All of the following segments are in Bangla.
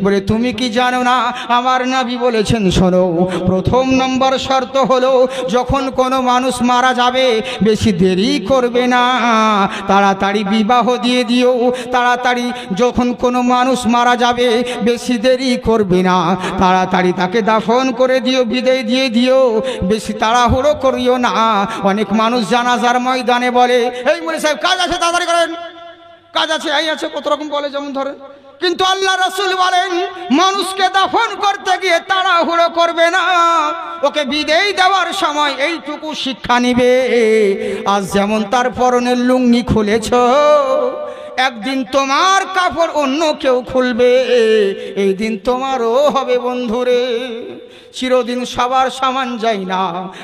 বলে তুমি কি জানো না আমার নবী বলেছেন শোনো, প্রথম নম্বর শর্ত হলো যখন কোনো মানুষ মারা যাবে বেশি দেরি করবে না, তাড়াতাড়ি বিবাহ দিয়ে দিও। তাড়াতাড়ি যখন কোনো মানুষ মারা যাবে বেশি দেরি করবে না, তাড়াতাড়ি তাকে দাফন করে দিও, বিদায় দিয়ে দিও, বেশি তাড়াহুড়ো করিও না। অনেক মানুষ জানাজার ময়দানে বলে এই মনে সাহেব কাজ আছে তাড়াতাড়ি করেন, কাজ আছে এই আছে কত রকম বলে, যেমন ধরেন। কিন্তু আল্লাহ রাসূল বলেন মানুষকে দাফন করতে গিয়ে তাড়াহুড়ো করবে না, ওকে বিদায় দেওয়ার সময় এইটুকু শিক্ষা নিবে। আজ যেমন তার পরনের লুঙ্গি খুলেছ, একদিন তোমার কাপড় অন্য কেউ খুলবে, এই দিন তোমারও হবে বন্ধুরে। চিরদিন সবার সমান যায় না।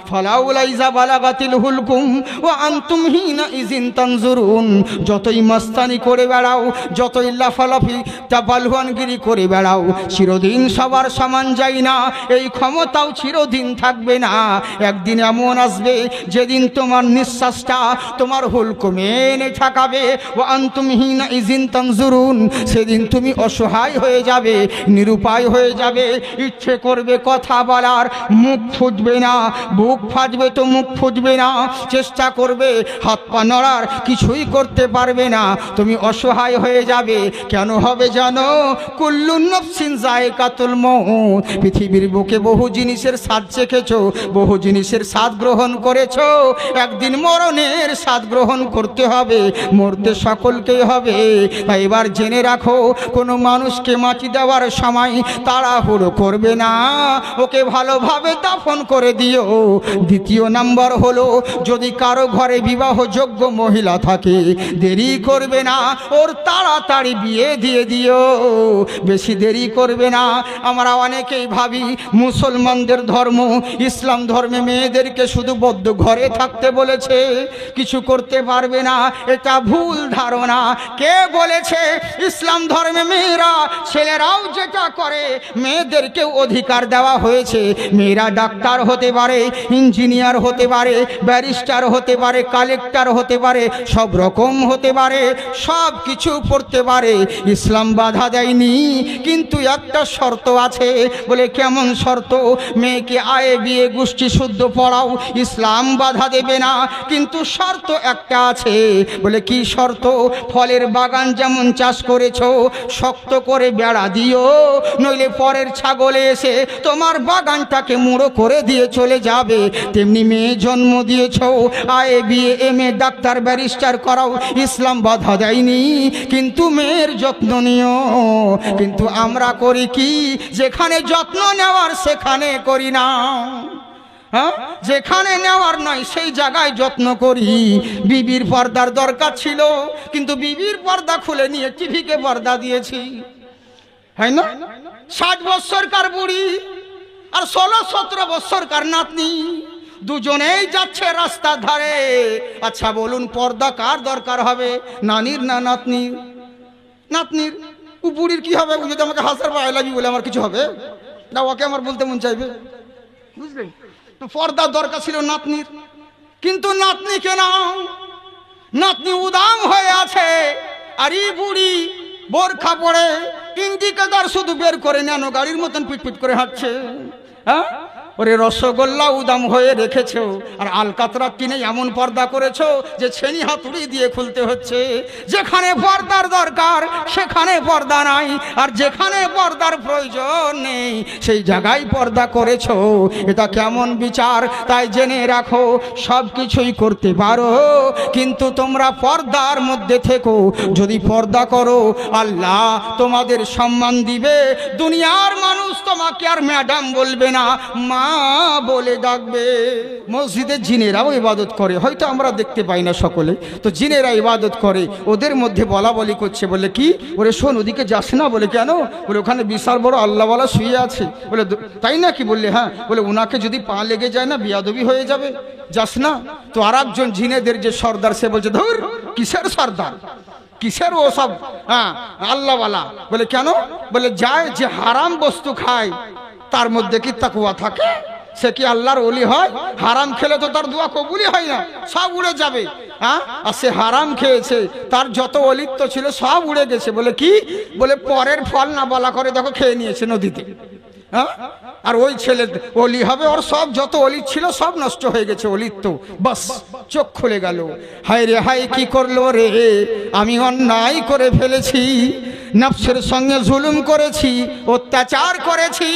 ফালাউলাইজা বালাগাতিল হুলকুম ওয়া আনতুম হিনা ইজিন তানজুরুন। যতই মাস্তানি করে বেড়াও, যতই লাফালাফি তাবালওয়ানগিরি করে বেড়াও, চিরদিন সবার সমান যায় না, এই ক্ষমতাও চিরদিন থাকবে না। একদিন এমন আসবে যেদিন তোমার নিঃশ্বাসটা তোমার হুলকুমে এনে ঠেকাবে। ওয়া আনতুম হিনা ইজিন তানজুরুন। সেদিন তুমি অসহায় হয়ে যাবে, নিরুপায় হয়ে যাবে, ইচ্ছে করবে কথা বলার, মুখ ফুটবে না, বুক ফাটবে তো মুখ ফুটবে না, চেষ্টা করবে হাত পা নড়ার, কিছুই করতে পারবে না, তুমি অসহায় হয়ে যাবে। কেন হবে জানো? কুল্লু নাফসিন যায়কাতুল মউত। পৃথিবীর বুকে বহু জিনিসের স্বাদ চেখেছো, বহু জিনিসের স্বাদ গ্রহণ করেছো, একদিন মরণের স্বাদ গ্রহণ করতে হবে, মরতে সকলকেই হবে। তাই এবার জেনে রাখো, কোনো মানুষকে মাটি দেওয়ার সময় তাড়াহুড়ো করবে না, ওকে ভালোভাবে দাফন করে দিও। দ্বিতীয় নাম্বার হলো যদি কারো ঘরে বিবাহযোগ্য মহিলা থাকে দেরি করবে না, ওর তাড়াতাড়ি বিয়ে দিয়ে দিও, বেশি দেরি করবে না। আমরা অনেকেই ভাবি মুসলমানদের ধর্ম, ইসলাম ধর্মে মেয়েদেরকে শুধু বদ্ধ ঘরে থাকতে বলেছে, কিছু করতে পারবে না, এটা ভুল ধারণা। কে বলেছে? ইসলাম ধর্মে মেয়েরা, ছেলেরাও যেটা করে মেয়েদেরকেও অধিকার দেওয়া হয়েছে। মেয়েরা ডাক্তার হতে পারে, ইঞ্জিনিয়ার হতে পারে, ব্যারিস্টার হতে পারে, কালেক্টর হতে পারে, সব রকম হতে পারে, সব কিছু পড়তে পারে, ইসলাম বাধা দেয়নি। কিন্তু একটা শর্ত আছে। বলে কেমন শর্ত? মেয়েকে আয়ে বিয়ে গোষ্ঠী শুদ্ধ পড়াও, ইসলাম বাধা দেবে না, কিন্তু শর্ত একটা আছে। বলে কি শর্ত? ফলের বাগান যেমন চাষ করেছো শক্ত করে বেড়া দিও, নইলে পরের ছাগলে এসে তোমার বাগানটাকে মুড়ো করে দিয়ে চলে যাবে। তেমনি মেয়ে জন্ম দিয়েছ, আয়ে বিয়ে এমএ ডাক্তার ব্যারিস্টার করাও, ইসলাম বাধা দেয়নি, কিন্তু মেয়ের যত্ন নিও। কিন্তু আমরা করি কি? যেখানে যত্ন নেওয়ার সেখানে করি না, হ্যাঁ, যেখানে নেওয়ার নয় সেই জায়গায় যত্ন করি। বিবির পর্দার দরকার ছিল, কিন্তু বিবির পর্দা খুলে নিয়ে টিভিকে পর্দা দিয়েছি, হয় না? 60 বছরকার বুড়ি আর 16-17 বছরকার নাতনি, দুজনেই যাচ্ছে রাস্তার ধারে। আচ্ছা বলুন, পর্দা কার দরকার হবে, নানির না নাতনির? নাতনির। ও বুড়ির কি হবে? যদি আমাকে হাজার বা আই লাভ ইউ বলে আমার কিছু হবে না? ওকে আমার বলতে মন চাইবে, বুঝলেন? তো পর্দার দরকার ছিল নাতনির, কিন্তু নাতনিকে নাও, নাতনি উদাম হয়ে আছে, আর এই বুড়ি বোরখা পরে ইন্ডিকেটর শুধু বের করে নেন, গাড়ির মতন পিটপিট করে হাঁটছে। হ্যাঁ, ওরে রসগোল্লা উদাম হয়ে রেখেছো, আর আলকাতরা কিনে এমন পর্দা করেছো যে ছেনি হাতুড়ি দিয়ে খুলতে হচ্ছে। যেখানে পর্দার দরকার সেখানে পর্দা নাই, আর যেখানে পর্দার প্রয়োজন নেই সেই জায়গায় পর্দা করেছো। এটা কেমন বিচার? তাই জেনে রাখো, সব কিছুই করতে পারো, কিন্তু তোমরা পর্দার মধ্যে থেকো। যদি পর্দা করো আল্লাহ তোমাদের সম্মান দিবে, দুনিয়ার মানুষ তোমাকে আর ম্যাডাম বলবে না, মা বলে ডাকবে। মসজিদে জিনেরাও ইবাদত করে, হয়তো আমরা দেখতে পাই না সকলে, তো জিনেরা ইবাদত করে, ওদের মধ্যে বলা বলি করছে। বলে কি? ওরে শোন, ওদিকে যাস না। বলে কেন? বলে ওখানে বিশাল বড় আল্লাহওয়ালা শুয়ে আছে। বলে তাই নাকি? বললে হ্যাঁ। বলে ওনাকে যদি পা লেগে যায় না বিয়াদবি হয়ে যাবে, যাস না। তো আর একজন জিনেদের যে সর্দার, সে বলছে ধুর, কিসের সর্দার, কিসের ও সব, হ্যাঁ আল্লাহওয়ালা। বলে কেন? বলে যায় যে হারাম বস্তু খায় তার মধ্যে কি তাকওয়া থাকে? সে কি আল্লাহর ওলি হয়? হারাম খেলে তো তার দোয়া কবুলই হয় না, সব উড়ে যাবে। হ্যাঁ, আর সে হারাম খেয়েছে, তার যত অলিত্ব ছিল সব উড়ে গেছে। বলে কি? বলে পরের ফল না বলা করে দেখো খেয়ে নিয়েছে নদীতে। হ্যাঁ, আর ওই ছেলে অলি হবে, ওর সব যত অলি ছিল সব নষ্ট হয়ে গেছে অলিত্ব। বাস চোখ খুলে গেল, হায় রে হায় কি করলো রে, আমি অন্যায় করে ফেলেছি, নফসের সঙ্গে জুলুম করেছি, অত্যাচার করেছি।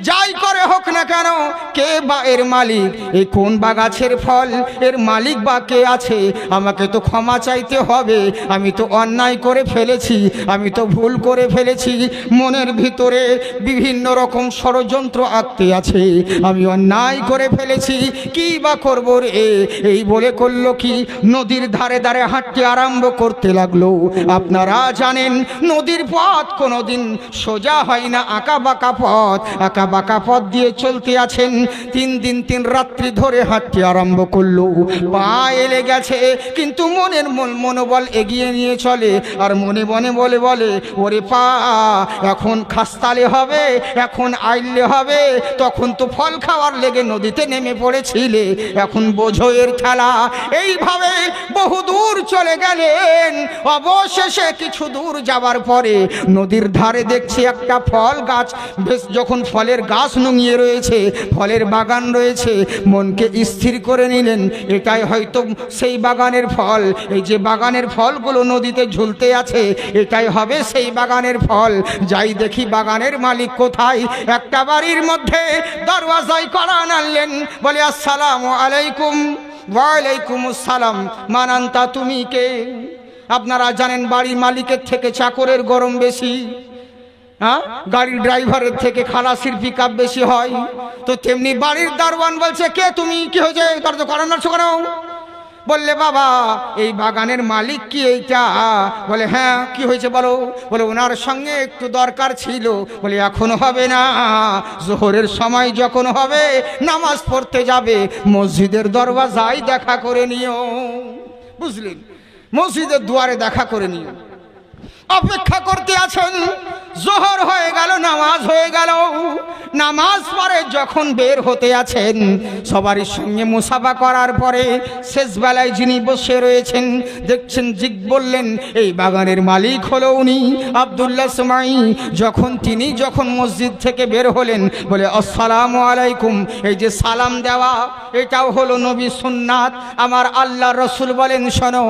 যাই করে হোক না কেন, কে বা এর মালিক, এই কোন বা গাছের ফল, এর মালিক বা কে আছে, আমাকে তো ক্ষমা চাইতে হবে। আমি তো অন্যায় করে ফেলেছি, আমি তো ভুল করে ফেলেছি, মনের ভিতরে বিভিন্ন রকম ষড়যন্ত্র আঁকতে আছে, আমি অন্যায় করে ফেলেছি, কি বা করবো রে। এই বলে করলো কি, নদীর ধারে ধারে হাঁটতে আরম্ভ করতে লাগলো। আপনারা জানেন নদীর পথ কোনোদিন সোজা হয় না, আঁকা বাঁকা পথ, আঁকা বাঁকা পথ দিয়ে চলতে আছেন। 3 দিন 3 রাত্রি ধরে হাঁটতে আরম্ভ করলো। পা এলে গেছে, কিন্তু মনের মনোবল এগিয়ে নিয়ে চলে, আর মনে মনে বলে ওরে পা, এখন খাস্তালে হবে, এখন আইলে হবে, তখন তো ফল খাওয়ার লেগে নদীতে নেমে পড়েছিলে, এখন বোঝো এর খেলা। এইভাবে বহু দূর চলে গেলেন। অবশেষে কিছু দূর যাবার পরে নদীর ধারে দেখছি একটা ফল গাছ, বেশ যখন ফলের গাছ নুঙিয়ে রয়েছে, ফলের বাগান রয়েছে, মনকে স্থির করে নিলেন এটাই হয়তো সেই বাগানের ফল। এই যে বাগানের ফলগুলো নদীতে ঝুলতে আছে, এটাই হবে সেই বাগানের ফল। যাই দেখি বাগানের মালিক কোথায়, একটা বাড়ির মধ্যে দরওয়াজায় কড়া নাড়লেন, বলে আসসালামু আলাইকুম। ওয়ালাইকুম আসসালাম। মানান্তা, তুমি কে? আপনারা জানেন বাড়ির মালিকের থেকে চাকরের গরম বেশি, হ্যাঁ, গাড়ির ড্রাইভারের থেকে খালাসির পিকআপ বেশি হয়। তো তেমনি বাড়ির দারওয়ান বলছে, কে তুমি, কি হয়েছে, তার তো করানোর কেন? বললে বাবা, এই বাগানের মালিক কি এইটা? বলে হ্যাঁ, কি হয়েছে বলো? বলে ওনার সঙ্গে একটু দরকার ছিল। বলে এখন হবে না, জোহরের সময় যখন হবে নামাজ পড়তে যাবে, মসজিদের দরওয়াজায় দেখা করে নিও। বুঝলেন, মসজিদের দুয়ারে দেখা করে নিও। অপেক্ষা করতে আছেন, জোহর হয়ে গেল, নামাজ হয়ে গেল। নামাজ পড়ে যখন বের হতে আছেন, সবারই সঙ্গে মুসাফা করার পরে শেষ বেলায় যিনি বসে রয়েছেন দেখছেন, বললেন এই বাগানের মালিক হলো উনি আব্দুল্লাহ সুমাই। যখন মসজিদ থেকে বের হলেন, বলে আসসালামু আলাইকুম। এই যে সালাম দেওয়া, এটাও হলো নবী সুন্নাত। আমার আল্লাহ রসুল বলেন, শোনো,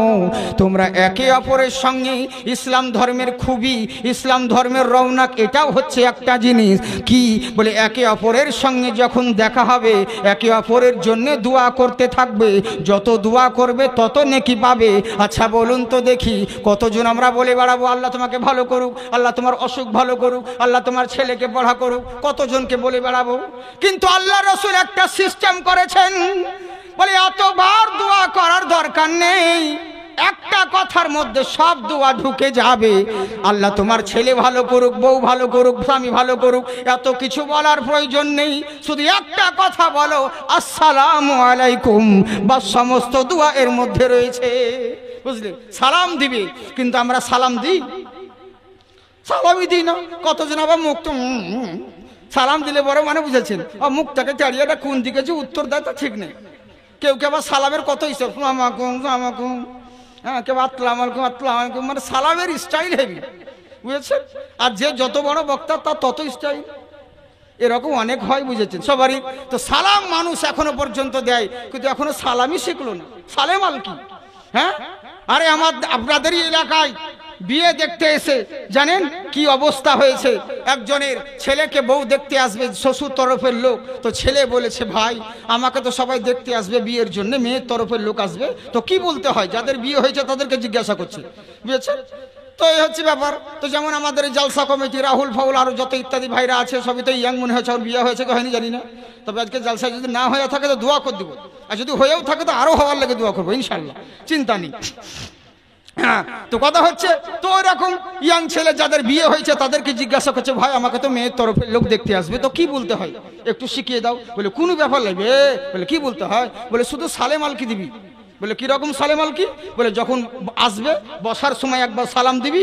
তোমরা একে অপরের সঙ্গে, ইসলাম ধর্মের খুবই, ইসলাম ধর্মের রৌনক এটাও হচ্ছে একটা জিনিস কি, বলে একে অপরের সঙ্গে যখন দেখা হবে, একে অপরের জন্য দোয়া করতে থাকবে, যত দোয়া করবে তত নেকি পাবে। আচ্ছা বলুন তো দেখি, কতজন আমরা বলে বেড়াবো আল্লাহ তোমাকে ভালো করুক, আল্লাহ তোমার অসুখ ভালো করুক, আল্লাহ তোমার ছেলেকে পড়া করুক, কতজনকে বলে বেড়াবো? কিন্তু আল্লাহ রসুল একটা সিস্টেম করেছেন, বলে এতবার দোয়া করার দরকার নেই, একটা কথার মধ্যে সব দোয়া ঢুকে যাবে। আল্লাহ তোমার ছেলে ভালো করুক, বউ ভালো করুক, স্বামী ভালো করুক, এত কিছু বলার প্রয়োজন নেই, শুধু একটা কথা বলো আসসালামু আলাইকুম, বা সমস্ত দোয়া এর মধ্যে রয়েছে। বুঝলে, সালাম দিবে, কিন্তু আমরা সালাম দিই? সালামই দিই না। কতজন আবার মুখ তো সালাম দিলে বড় মানে বুঝেছেন, মুখটাকে চাড়িয়ে কোন দিকে যে উত্তর দেয় তা ঠিক নেই। কেউ কেউ আবার সালামের কত হিসাব, আমাকুম, হ্যাঁ, কেউ আসসালাম আলাইকুম, মানে সালামের স্টাইল হেভি, বুঝেছেন? আর যে যত বড় বক্তা তার তত স্টাইল, এরকম অনেক হয়, বুঝেছেন? সবারই তো সালাম মানুষ এখনো পর্যন্ত দেয়, কিন্তু এখনো সালামই শিখলো না। সালেম আল কি? হ্যাঁ, আরে আপনাদেরই এলাকায় বিয়ে দেখতে এসে জানেন কি অবস্থা হয়েছে? একজনের ছেলেকে বউ দেখতে আসবে, শ্বশুর তরফের লোক। তো ছেলে বলেছে, ভাই আমাকে তো সবাই দেখতে আসবে বিয়ের জন্য, মেয়ের তরফের লোক আসবে, তো কি বলতে হয়? যাদের বিয়ে হয়েছে তাদেরকে জিজ্ঞাসা করছে, বুঝেছেন? তো এই হচ্ছে ব্যাপার। তো যেমন আমাদের জালসা কমিটি, রাহুল ফাউল আরো যত ইত্যাদি ভাইরা আছে, সবই তো ইয়াং মনে হয়েছে, ওর বিয়ে হয়েছে কি হয়নি জানি না। তবে আজকে জালসা যদি না হয়ে থাকে তো দোয়া করে দিব, আর যদি হয়েও থাকে তো আরো হওয়ার লাগে দোয়া করবো ইনশাল্লাহ, চিন্তা নেই। হ্যাঁ, তো কথা হচ্ছে, তো এরকম ইয়াং ছেলে যাদের বিয়ে হয়েছে তাদেরকে জিজ্ঞাসা করছে, ভাই আমাকে তো মেয়ের তরফের লোক দেখতে আসবে, তো কি বলতে হয় একটু শিখিয়ে দাও। বলে কোনো ব্যাপার লাগবে। বলে কি বলতে হয়? বলে শুধু সালেম আলকি দিবি। বলে কিরকম সালেম আলকি? বলে যখন আসবে বসার সময় একবার সালাম দিবি,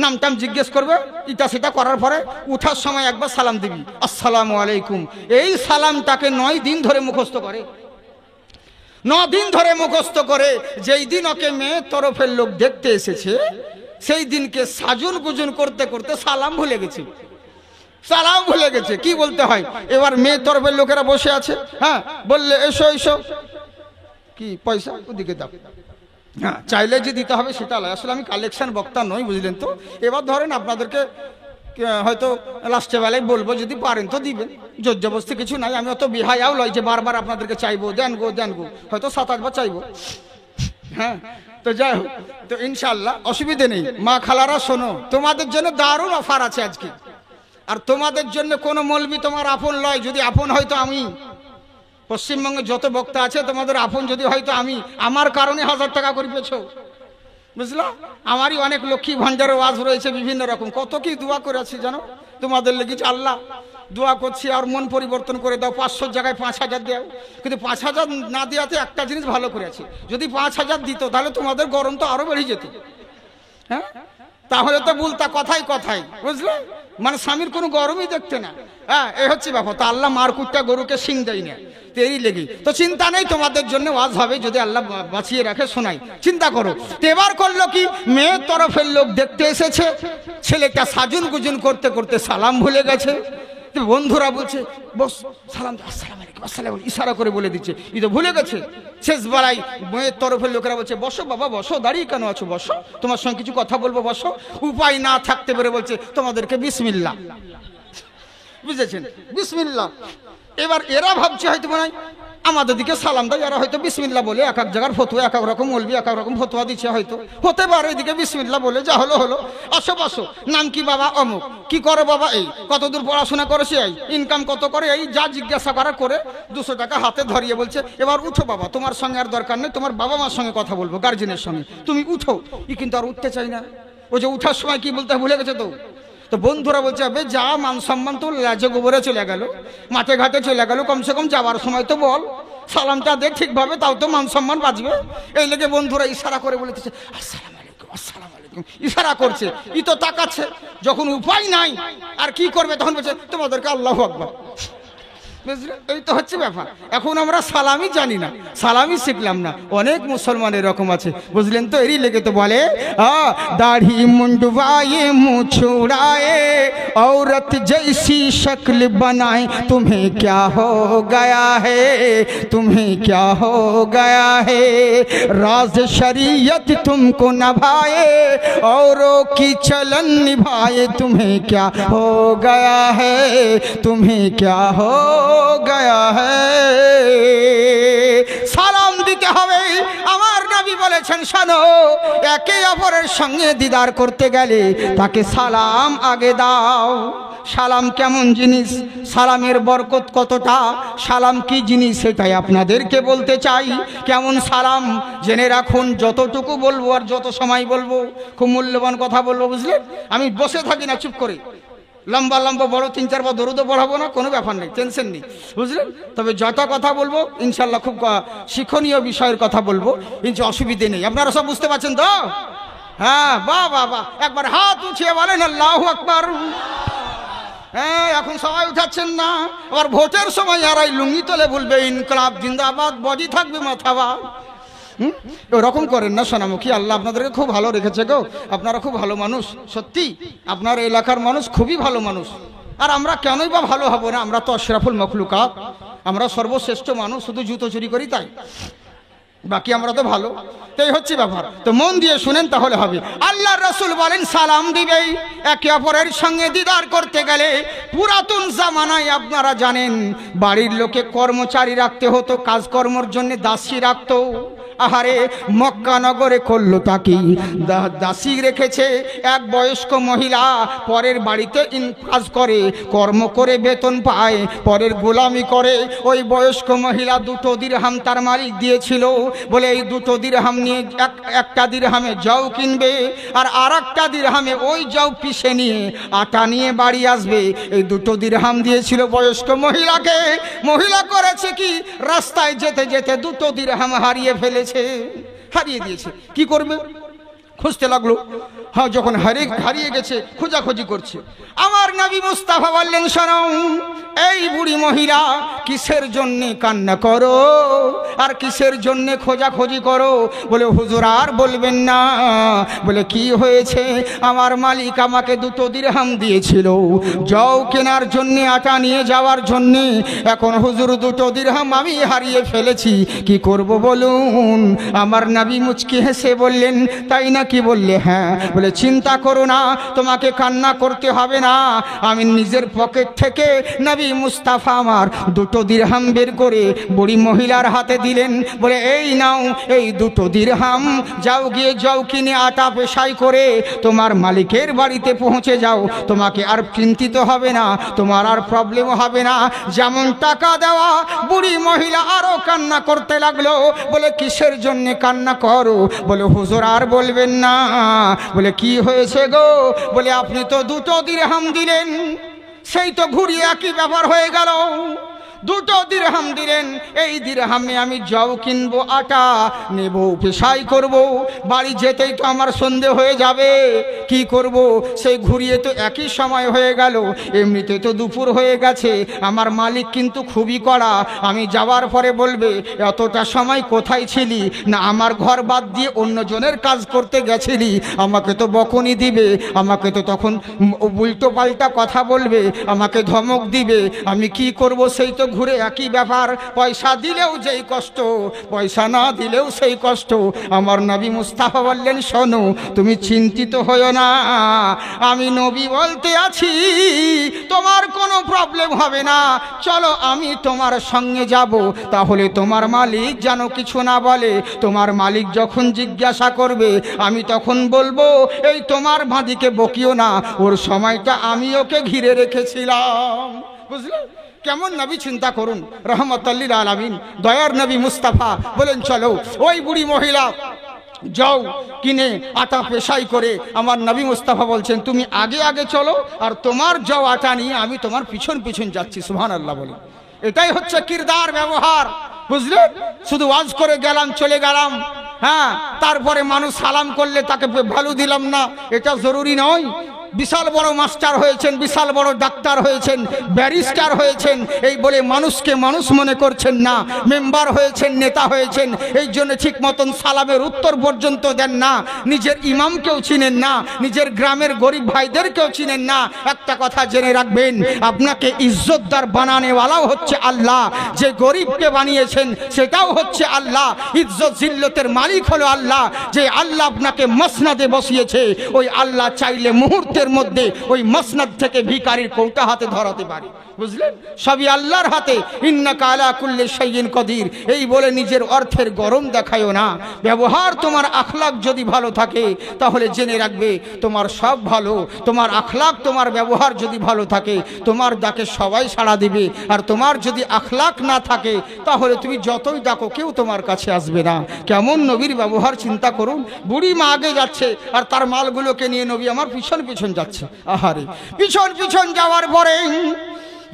নাম টাম জিজ্ঞেস করবে, ইটা সেটা করার পরে উঠার সময় একবার সালাম দিবি, আসসালামু আলাইকুম। এই সালামটাকে 9 দিন ধরে মুখস্থ করে। 9 দিন ধরে মুখস্থ করে যেই দিন ওকে মেয়ের তরফের লোক দেখতে এসেছে সেই দিনকে সাজুন গুজুন করতে করতে সালাম ভুলে গেছে। সালাম ভুলে গেছে, কি বলতে হয়। এবার মেয়ের তরফের লোকেরা বসে আছে, হ্যাঁ, বললে এসো এসো, কি পয়সা ওদিকে দাও, হ্যাঁ, চাইলে যে দিতে হবে সেটা নয়। আসলে আমি কালেকশন বক্তা নই, বুঝলেন তো। এবার ধরেন আপনাদেরকে হয়তো লাস্টে বেলায় বলবো, যদি পারেন তো দিবেন, জোর জবরদস্তি কিছু নাই। আমি অত বিহায়াও লয় যে বারবার আপনাদেরকে চাইবো দেন গো দেন গো, হয়তো 7-8 বার চাইবো, হ্যাঁ। তো যাই হোক, তো ইনশাল্লাহ অসুবিধে নেই। মা খালারা শোনো, তোমাদের জন্য দারুণ অফার আছে আজকে। আর তোমাদের জন্য কোনো মৌলবি তোমার আপন লয়, যদি আপন হয়তো আমি, পশ্চিমবঙ্গে যত বক্তা আছে তোমাদের আপন যদি হয়তো আমি, আমার কারণে 1000 টাকা করে পেয়েছো, বুঝলো। আমারই অনেক লক্ষ্মী ভান্ডারের ওয়াজ রয়েছে বিভিন্ন রকম, কত কি দোয়া করেছি জানো তোমাদের লেগেছে। আল্লাহ দোয়া করছি আর মন পরিবর্তন করে দাও, 500 জায়গায় 5000 দাও। কিন্তু 5000 না দেওয়াতে একটা জিনিস ভালো করেছি, যদি 5000 দিত তাহলে তোমাদের গরম তো আরো বেড়ে যেত, হ্যাঁ। তাহলে তো বলতা কথাই কথাই, বুঝলে, মানে স্বামীর কোনো গরমই দেখতে না, হ্যাঁ, এই হচ্ছে ব্যাপার। তো আল্লাহ মারকুটটা গরুকে শিং দেয় না, তেরি লেগে। তো চিন্তা নেই, তোমাদের জন্য ওয়াজ হবে, যদি আল্লাহ বাঁচিয়ে রাখে শোনাই, চিন্তা করো। তো এবার করলো কি, মেয়ের তরফের লোক দেখতে এসেছে, ছেলেটা সাজুন গুজুন করতে করতে সালাম ভুলে গেছে। বন্ধুরা বলছে বস সালাম, আসসালামু আলাইকুম, আসসালামু আলাইকুম, ইশারা করে বলে দিচ্ছে, ই তো ভুলে গেছে। শেষ বেলায় মেয়ের তরফের লোকেরা বলছে বসো বাবা বসো, দাঁড়িয়ে কেন আছো, বসো, তোমার সঙ্গে কিছু কথা বলবো, বসো। উপায় না থাকতে পেরে বলছে তোমাদেরকে বিসমিল্লাহ, বুঝেছেন, বিসমিল্লাহ। এবার এরা ভাবছে হয়তো মনে হয় আমাদের দিকে সালাম দেয়, এরা হয়তো বিসমিল্লাহ বলে এক এক জায়গার ফতোয়া এক এক রকম মৌলবি এক এক রকম ফতোয়া দিচ্ছে, হয়তো হতে পারে এদিকে বিসমিল্লাহ বলে যা হলো হলো। আসো বসো, নাম কি বাবা, অমুক, কি করো বাবা, এই, কতদূর পড়াশোনা করেছে, এই, ইনকাম কত করে, এই, যা জিজ্ঞাসা করা করে 200 টাকা হাতে ধরিয়ে বলছে এবার উঠো বাবা, তোমার সঙ্গে আর দরকার নেই, তোমার বাবা মার সঙ্গে কথা বলবো, গার্জেনের সঙ্গে, তুমি উঠো। ই কিন্তু আর উঠতে চাই না, ও যে উঠার সময় কি বলতে ভুলে গেছে। তো বন্ধুরা বলছে আবে যা, মান সম্মান তো লাজে গোবরে চলে গেল, মাঠে ঘাটে চলে গেল, কমসে কম যাওয়ার সময় তো বল, সালামটা দে ঠিকভাবে, তাও তো মান সম্মান বাঁচবে। এই লেগে বন্ধুরা ইশারা করে বলেছে আসসালামু আলাইকুম, আসসালামু আলাইকুম, ইশারা করছে। ই তো তাকাচ্ছে, যখন উপায় নাই আর কি করবে তখন বলছে তোমাদেরকে আল্লাহু আকবার, এই তো হচ্ছে ব্যাপার। এখন আমরা সালামই জানি না, সালামই শিখলাম না, অনেক মুসলমান এরকম আছে, বুঝলেন তো। এরই লেগে তো বলে দাড়ি মুন্ডवाए मुंह छुड़ाए औरत जैसी शक्ल बनाए तुम्हें क्या हो गया है, तुम्हें क्या हो गया है, राज शरीयत तुमको नभाए औरों की चलन निभाए तुम्हें क्या हो गया है, तुम्हें क्या हो गया है। সালাম দিতে হবে। আমার নবী বলেছেন শোনো, একে অপরের সঙ্গে দিদার করতে গেলে তাকে সালাম আগে দাও। সালাম কেমন জিনিস, সালামের বরকত কতটা, সালাম কি জিনিস সেটাই আপনাদেরকে বলতে চাই। কেমন সালাম জেনে রাখুন, যতটুকু বলবো আর যত সময় বলবো খুব মূল্যবান কথা বলবো, বুঝলেন। আমি বসে থাকি না চুপ করে, লম্বা লম্বা বড় 3-4 বার দরুদও পড়াবো না, কোনো ব্যাপার নেই, টেনশন নেই, বুঝলেন। তবে যত কথা বলবো ইনশাল্লাহ খুব শিক্ষণীয় বিষয়ের কথা বলবো, কিন্তু অসুবিধে নেই। আপনারা সব বুঝতে পারছেন তো? হ্যাঁ, বাহ বাহ বাহ, একবার হাত উঠিয়ে বলেন আল্লাহু আকবার। হ্যাঁ, এখন সবাই উঠাচ্ছেন না, আবার ভোটের সময় আর এই লুঙ্গি তোলে বলবে ইনকলাব জিন্দাবাদ, বডি থাকবে মাথাবা, ওরকম করেন না সোনামুখী। আল্লাহ আপনাদেরকে খুব ভালো রেখেছে গো, আপনারা খুব ভালো মানুষ, সত্যি আপনার এলাকার মানুষ খুবই ভালো মানুষ। আর আমরা কেনই বা ভালো হব না, আমরা তো আশরাফুল মখলুকাত, আমরা সর্বশ্রেষ্ঠ মানুষ, শুধু জুতো চুরি করি তাই, বাকি আমরা তো ভালো। তাই হচ্ছে ব্যাপার। তো মন দিয়ে শুনেন তাহলে হবে। আল্লাহর রাসূল বলেন সালাম দিবেই একে অপরের সঙ্গে দিদার করতে গেলে। পুরাতন জামানায় আপনারা জানেন বাড়ির লোকে কর্মচারী রাখতে হতো, কাজকর্মের জন্য দাসী রাখতো। আহারে মক্কা নগরে করলো তাকি দাসী রেখেছে এক বয়স্ক মহিলা, পরের বাড়িতে কাজ করে, কর্ম করে বেতন পায়, পরের গোলামি করে। ওই বয়স্ক মহিলা 2 দিরহাম তার মালিক দিয়েছিল, বলে এই 2 দিরহাম নিয়ে একটা দিরহামে জও কিনবে আর আরেকটা দিরহামে ওই জও পিষে নিয়ে আটা নিয়ে বাড়ি আসবে। এই 2 দিরহাম দিয়েছিল বয়স্ক মহিলাকে। মহিলা করেছে কি, রাস্তায় যেতে যেতে 2 দিরহাম হারিয়ে ফেলেছে, হারিয়ে দিয়েছে। কি করবে, খুঁজতে লাগলো। হ্যাঁ, যখন হারিয়ে গেছে খোঁজাখুঁজি করছে। আমার নবী মুস্তাফা বললেন শোনো, এই বুড়ি মহিলা কিসের জন্য কান্না করো আর কিসের জন্য খোঁজাখুঁজি করো? বলে হুজুর আর বলবেন না। বলে কি হয়েছে? আমার মালিক আমাকে 2 দিরহাম দিয়েছিল জও কেনার জন্য, আটা নিয়ে যাওয়ার জন্য। এখন হুজুর 2 দিরহাম আমি হারিয়ে ফেলেছি, কি করব বলুন? আমার নবী মুচকি হেসে বললেন, তাই নাকি? বললে হ্যাঁ। বলে চিন্তা করো না, তোমাকে কান্না করতে হবে না। আমি নিজের পকেট থেকে নবী মুস্তাফা আমার 2 দিরহাম বের করে বুড়ি মহিলার হাতে দিলেন। বলে এই নাও, এই 2 দিরহাম, যাও গিয়ে যাও কিনে আটা পেশাই করে তোমার মালিকের বাড়িতে পৌঁছে যাও। তোমাকে আর চিন্তিত হবে না, তোমার আর প্রবলেম হবে না। যেমন টাকা দেওয়া, বুড়ি মহিলা আরো কান্না করতে লাগলো। বলে কিসের জন্য কান্না করো? বলে হুজুর আর বলবেন না। বলে কি হয়েছে গো? বলে আপনি তো 2 দিরহাম দিলেন, সেই তো ঘুরিয়ে একই ব্যাপার হয়ে গেল। 2 দিরহাম দিলেন, এই দিরহামে আমি জও কিনবো, আটা নেব, পেশাই করব। বাড়ি যেতেই তো আমার সন্ধে হয়ে যাবে, কি করব? সেই ঘুরিয়ে তো একই সময় হয়ে গেল, এমনিতে তো দুপুর হয়ে গেছে। আমার মালিক কিন্তু খুবই কড়া, আমি যাওয়ার পরে বলবে এতটা সময় কোথায় ছিলি? না আমার ঘর বাদ দিয়ে অন্যজনের কাজ করতে গেছিলি, আমাকে তো বকুনি দিবে, আমাকে তো তখন উল্টো পাল্টা কথা বলবে, আমাকে ধমক দিবে। আমি কি করব? সেই তো ঘুরে একই ব্যাপার। পয়সা দিলেও যেই কষ্ট, পয়সা না দিলেও সেই কষ্ট। আমার নবী মুস্তাফা বললেন, শোনো তুমি চিন্তিত হয়ো না, আমি নবী বলতে আছি, তোমার কোনো প্রবলেম হবে না। চলো আমি তোমার সঙ্গে যাব, তাহলে তোমার মালিক যেন কিছু না বলে। তোমার মালিক যখন জিজ্ঞাসা করবে আমি তখন বলবো এই তোমার ভাদিকে বকিও না, ওর সময়টা আমি ওকে ঘিরে রেখেছিলাম। বুঝলে কেমন নবী? চিন্তা করুন, রহমতুল্লিল আলামিন, দয়ার নবী মুস্তাফা বলেন চলো। ওই বুড়ি মহিলা যাও কিনে আটা পেশাই করে, আমার নবী মুস্তাফা বলছেন তুমি আগে আগে চলো, আর তোমার যাও আটা নিয়ে আমি তোমার পিছন পিছন যাচ্ছি। সুবহানাল্লাহ বলে। এটাই হচ্ছে কিরদার, ব্যবহার। বুঝলেন? শুধু ওয়াজ করে গেলাম, চলে গেলাম, হ্যাঁ, তারপরে মানুষ সালাম করলে তাকে ভ্যালু দিলাম না, এটা জরুরি নয়। বিশাল বড় মাস্টার হয়েছেন, বিশাল বড় ডাক্তার হয়েছেন, ব্যারিস্টার হয়েছেন, এই বলে মানুষকে মানুষ মনে করছেন না। মেম্বার হয়েছেন, নেতা হয়েছেন, এই জন্য ঠিক মতন সালামের উত্তর পর্যন্ত দেন না। নিজের ইমামকেও চিনেন না, নিজের গ্রামের গরিব ভাইদেরকেও চিনেন না। একটা কথা জেনে রাখবেন, আপনাকে ইজ্জতদার বানানেওয়ালাও হচ্ছে আল্লাহ, যে গরিবকে বানিয়েছেন সেটাও হচ্ছে আল্লাহ। ইজ্জত জিল্লতের মালিক হলো আল্লাহ। যে আল্লাহ আপনাকে মসনদে বসিয়েছে, ওই আল্লাহ চাইলে মুহূর্তে মধ্যে ওই মসনদ থেকে ভিখারির কৌটা হাতে ধরাতে পারে। বুঝলেন? সবই আল্লাহর হাতে। ইন্নাকা আলা কুল্লি শাইইন কাদির। এই বলে নিজের অর্থের গরম দেখায়ও না। ব্যবহার, তোমার আখলাক যদি ভালো থাকে তাহলে জেনে রাখবে তোমার সব ভালো। তোমার আখলাক, তোমার ব্যবহার যদি ভালো থাকে তোমার ডাকে সবাই সাড়া দিবে। আর তোমার যদি আখলাক না থাকে তাহলে তুমি যতই ডাকো কেউ তোমার কাছে আসবে না। কেমন নবীর ব্যবহার চিন্তা করুন। বুড়ি মা আগে যাচ্ছে আর তার মালগুলোকে নিয়ে নবী আমার পিছন পিছন যাচ্ছে। আহারে, পিছন পিছন যাওয়ার পরে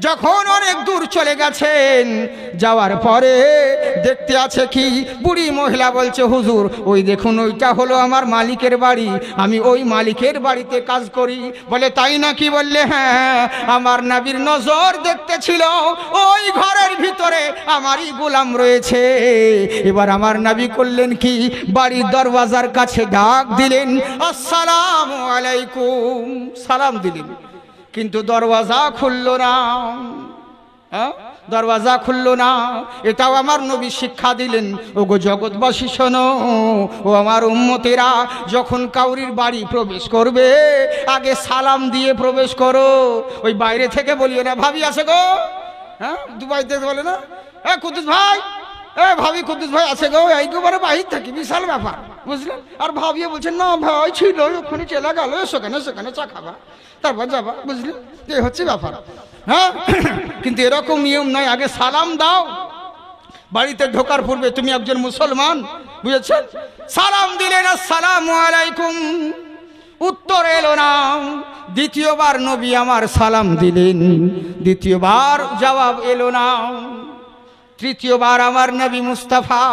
যখন অনেক দূর চলে গেছেন, যাওয়ার পরে দেখতে আছে কি, বুড়ি মহিলা বলছে হুজুর ওই দেখুন ওইটা হলো আমার মালিকের বাড়ি, আমি ওই মালিকের বাড়িতে কাজ করি। বলে তাই নাকি? বললে হ্যাঁ, আমার নবীর নজর দেখতেছিল ওই ঘরের ভিতরে আমারই গোলাম রয়েছে। এবার আমার নবী করলেন কি, বাড়ির দরওয়াজার কাছে ডাক দিলেন, আসসালামু আলাইকুম, সালাম দিলেন, কিন্তু দরওয়াজা খুলল না। দরওয়াজা খুলল না। এটাও আমার নবী শিক্ষা দিলেন, ওগো জগৎবাসী শোনো, ও আমার উম্মতেরা, যখন কাউরির বাড়ি প্রবেশ করবে আগে সালাম দিয়ে প্রবেশ করো। ওই বাইরে থেকে বলিও না ভাবি আছে গো, হ্যাঁ, দুবাইতে বলে না কুদ্দুস ভাই, ভাবি কুদ্দুস ভাই আছে গো, এইবারে বাহির থাকি, বিশাল ব্যাপার। বুঝলেন? আর ভাবিয়ে বলছেন না ভাই ছিল, ওখানে চলে গেল, সেখানে সেখানে চা খাবা, তারপর যাবা। বুঝলেন? এই হচ্ছে ব্যাপার। হ্যাঁ, কিন্তু এরকম নিয়ম নয়, আগে সালাম দাও। বাড়িতে ঢোকার পূর্বে তুমি একজন মুসলমান, বুঝেছেন? সালাম দিলেন, আসসালামু আলাইকুম, উত্তর এলো না। দ্বিতীয়বার নবী আমার সালাম দিলেন, দ্বিতীয়বার জবাব এলো না। তৃতীয়বার আমার নবী মুস্তাফা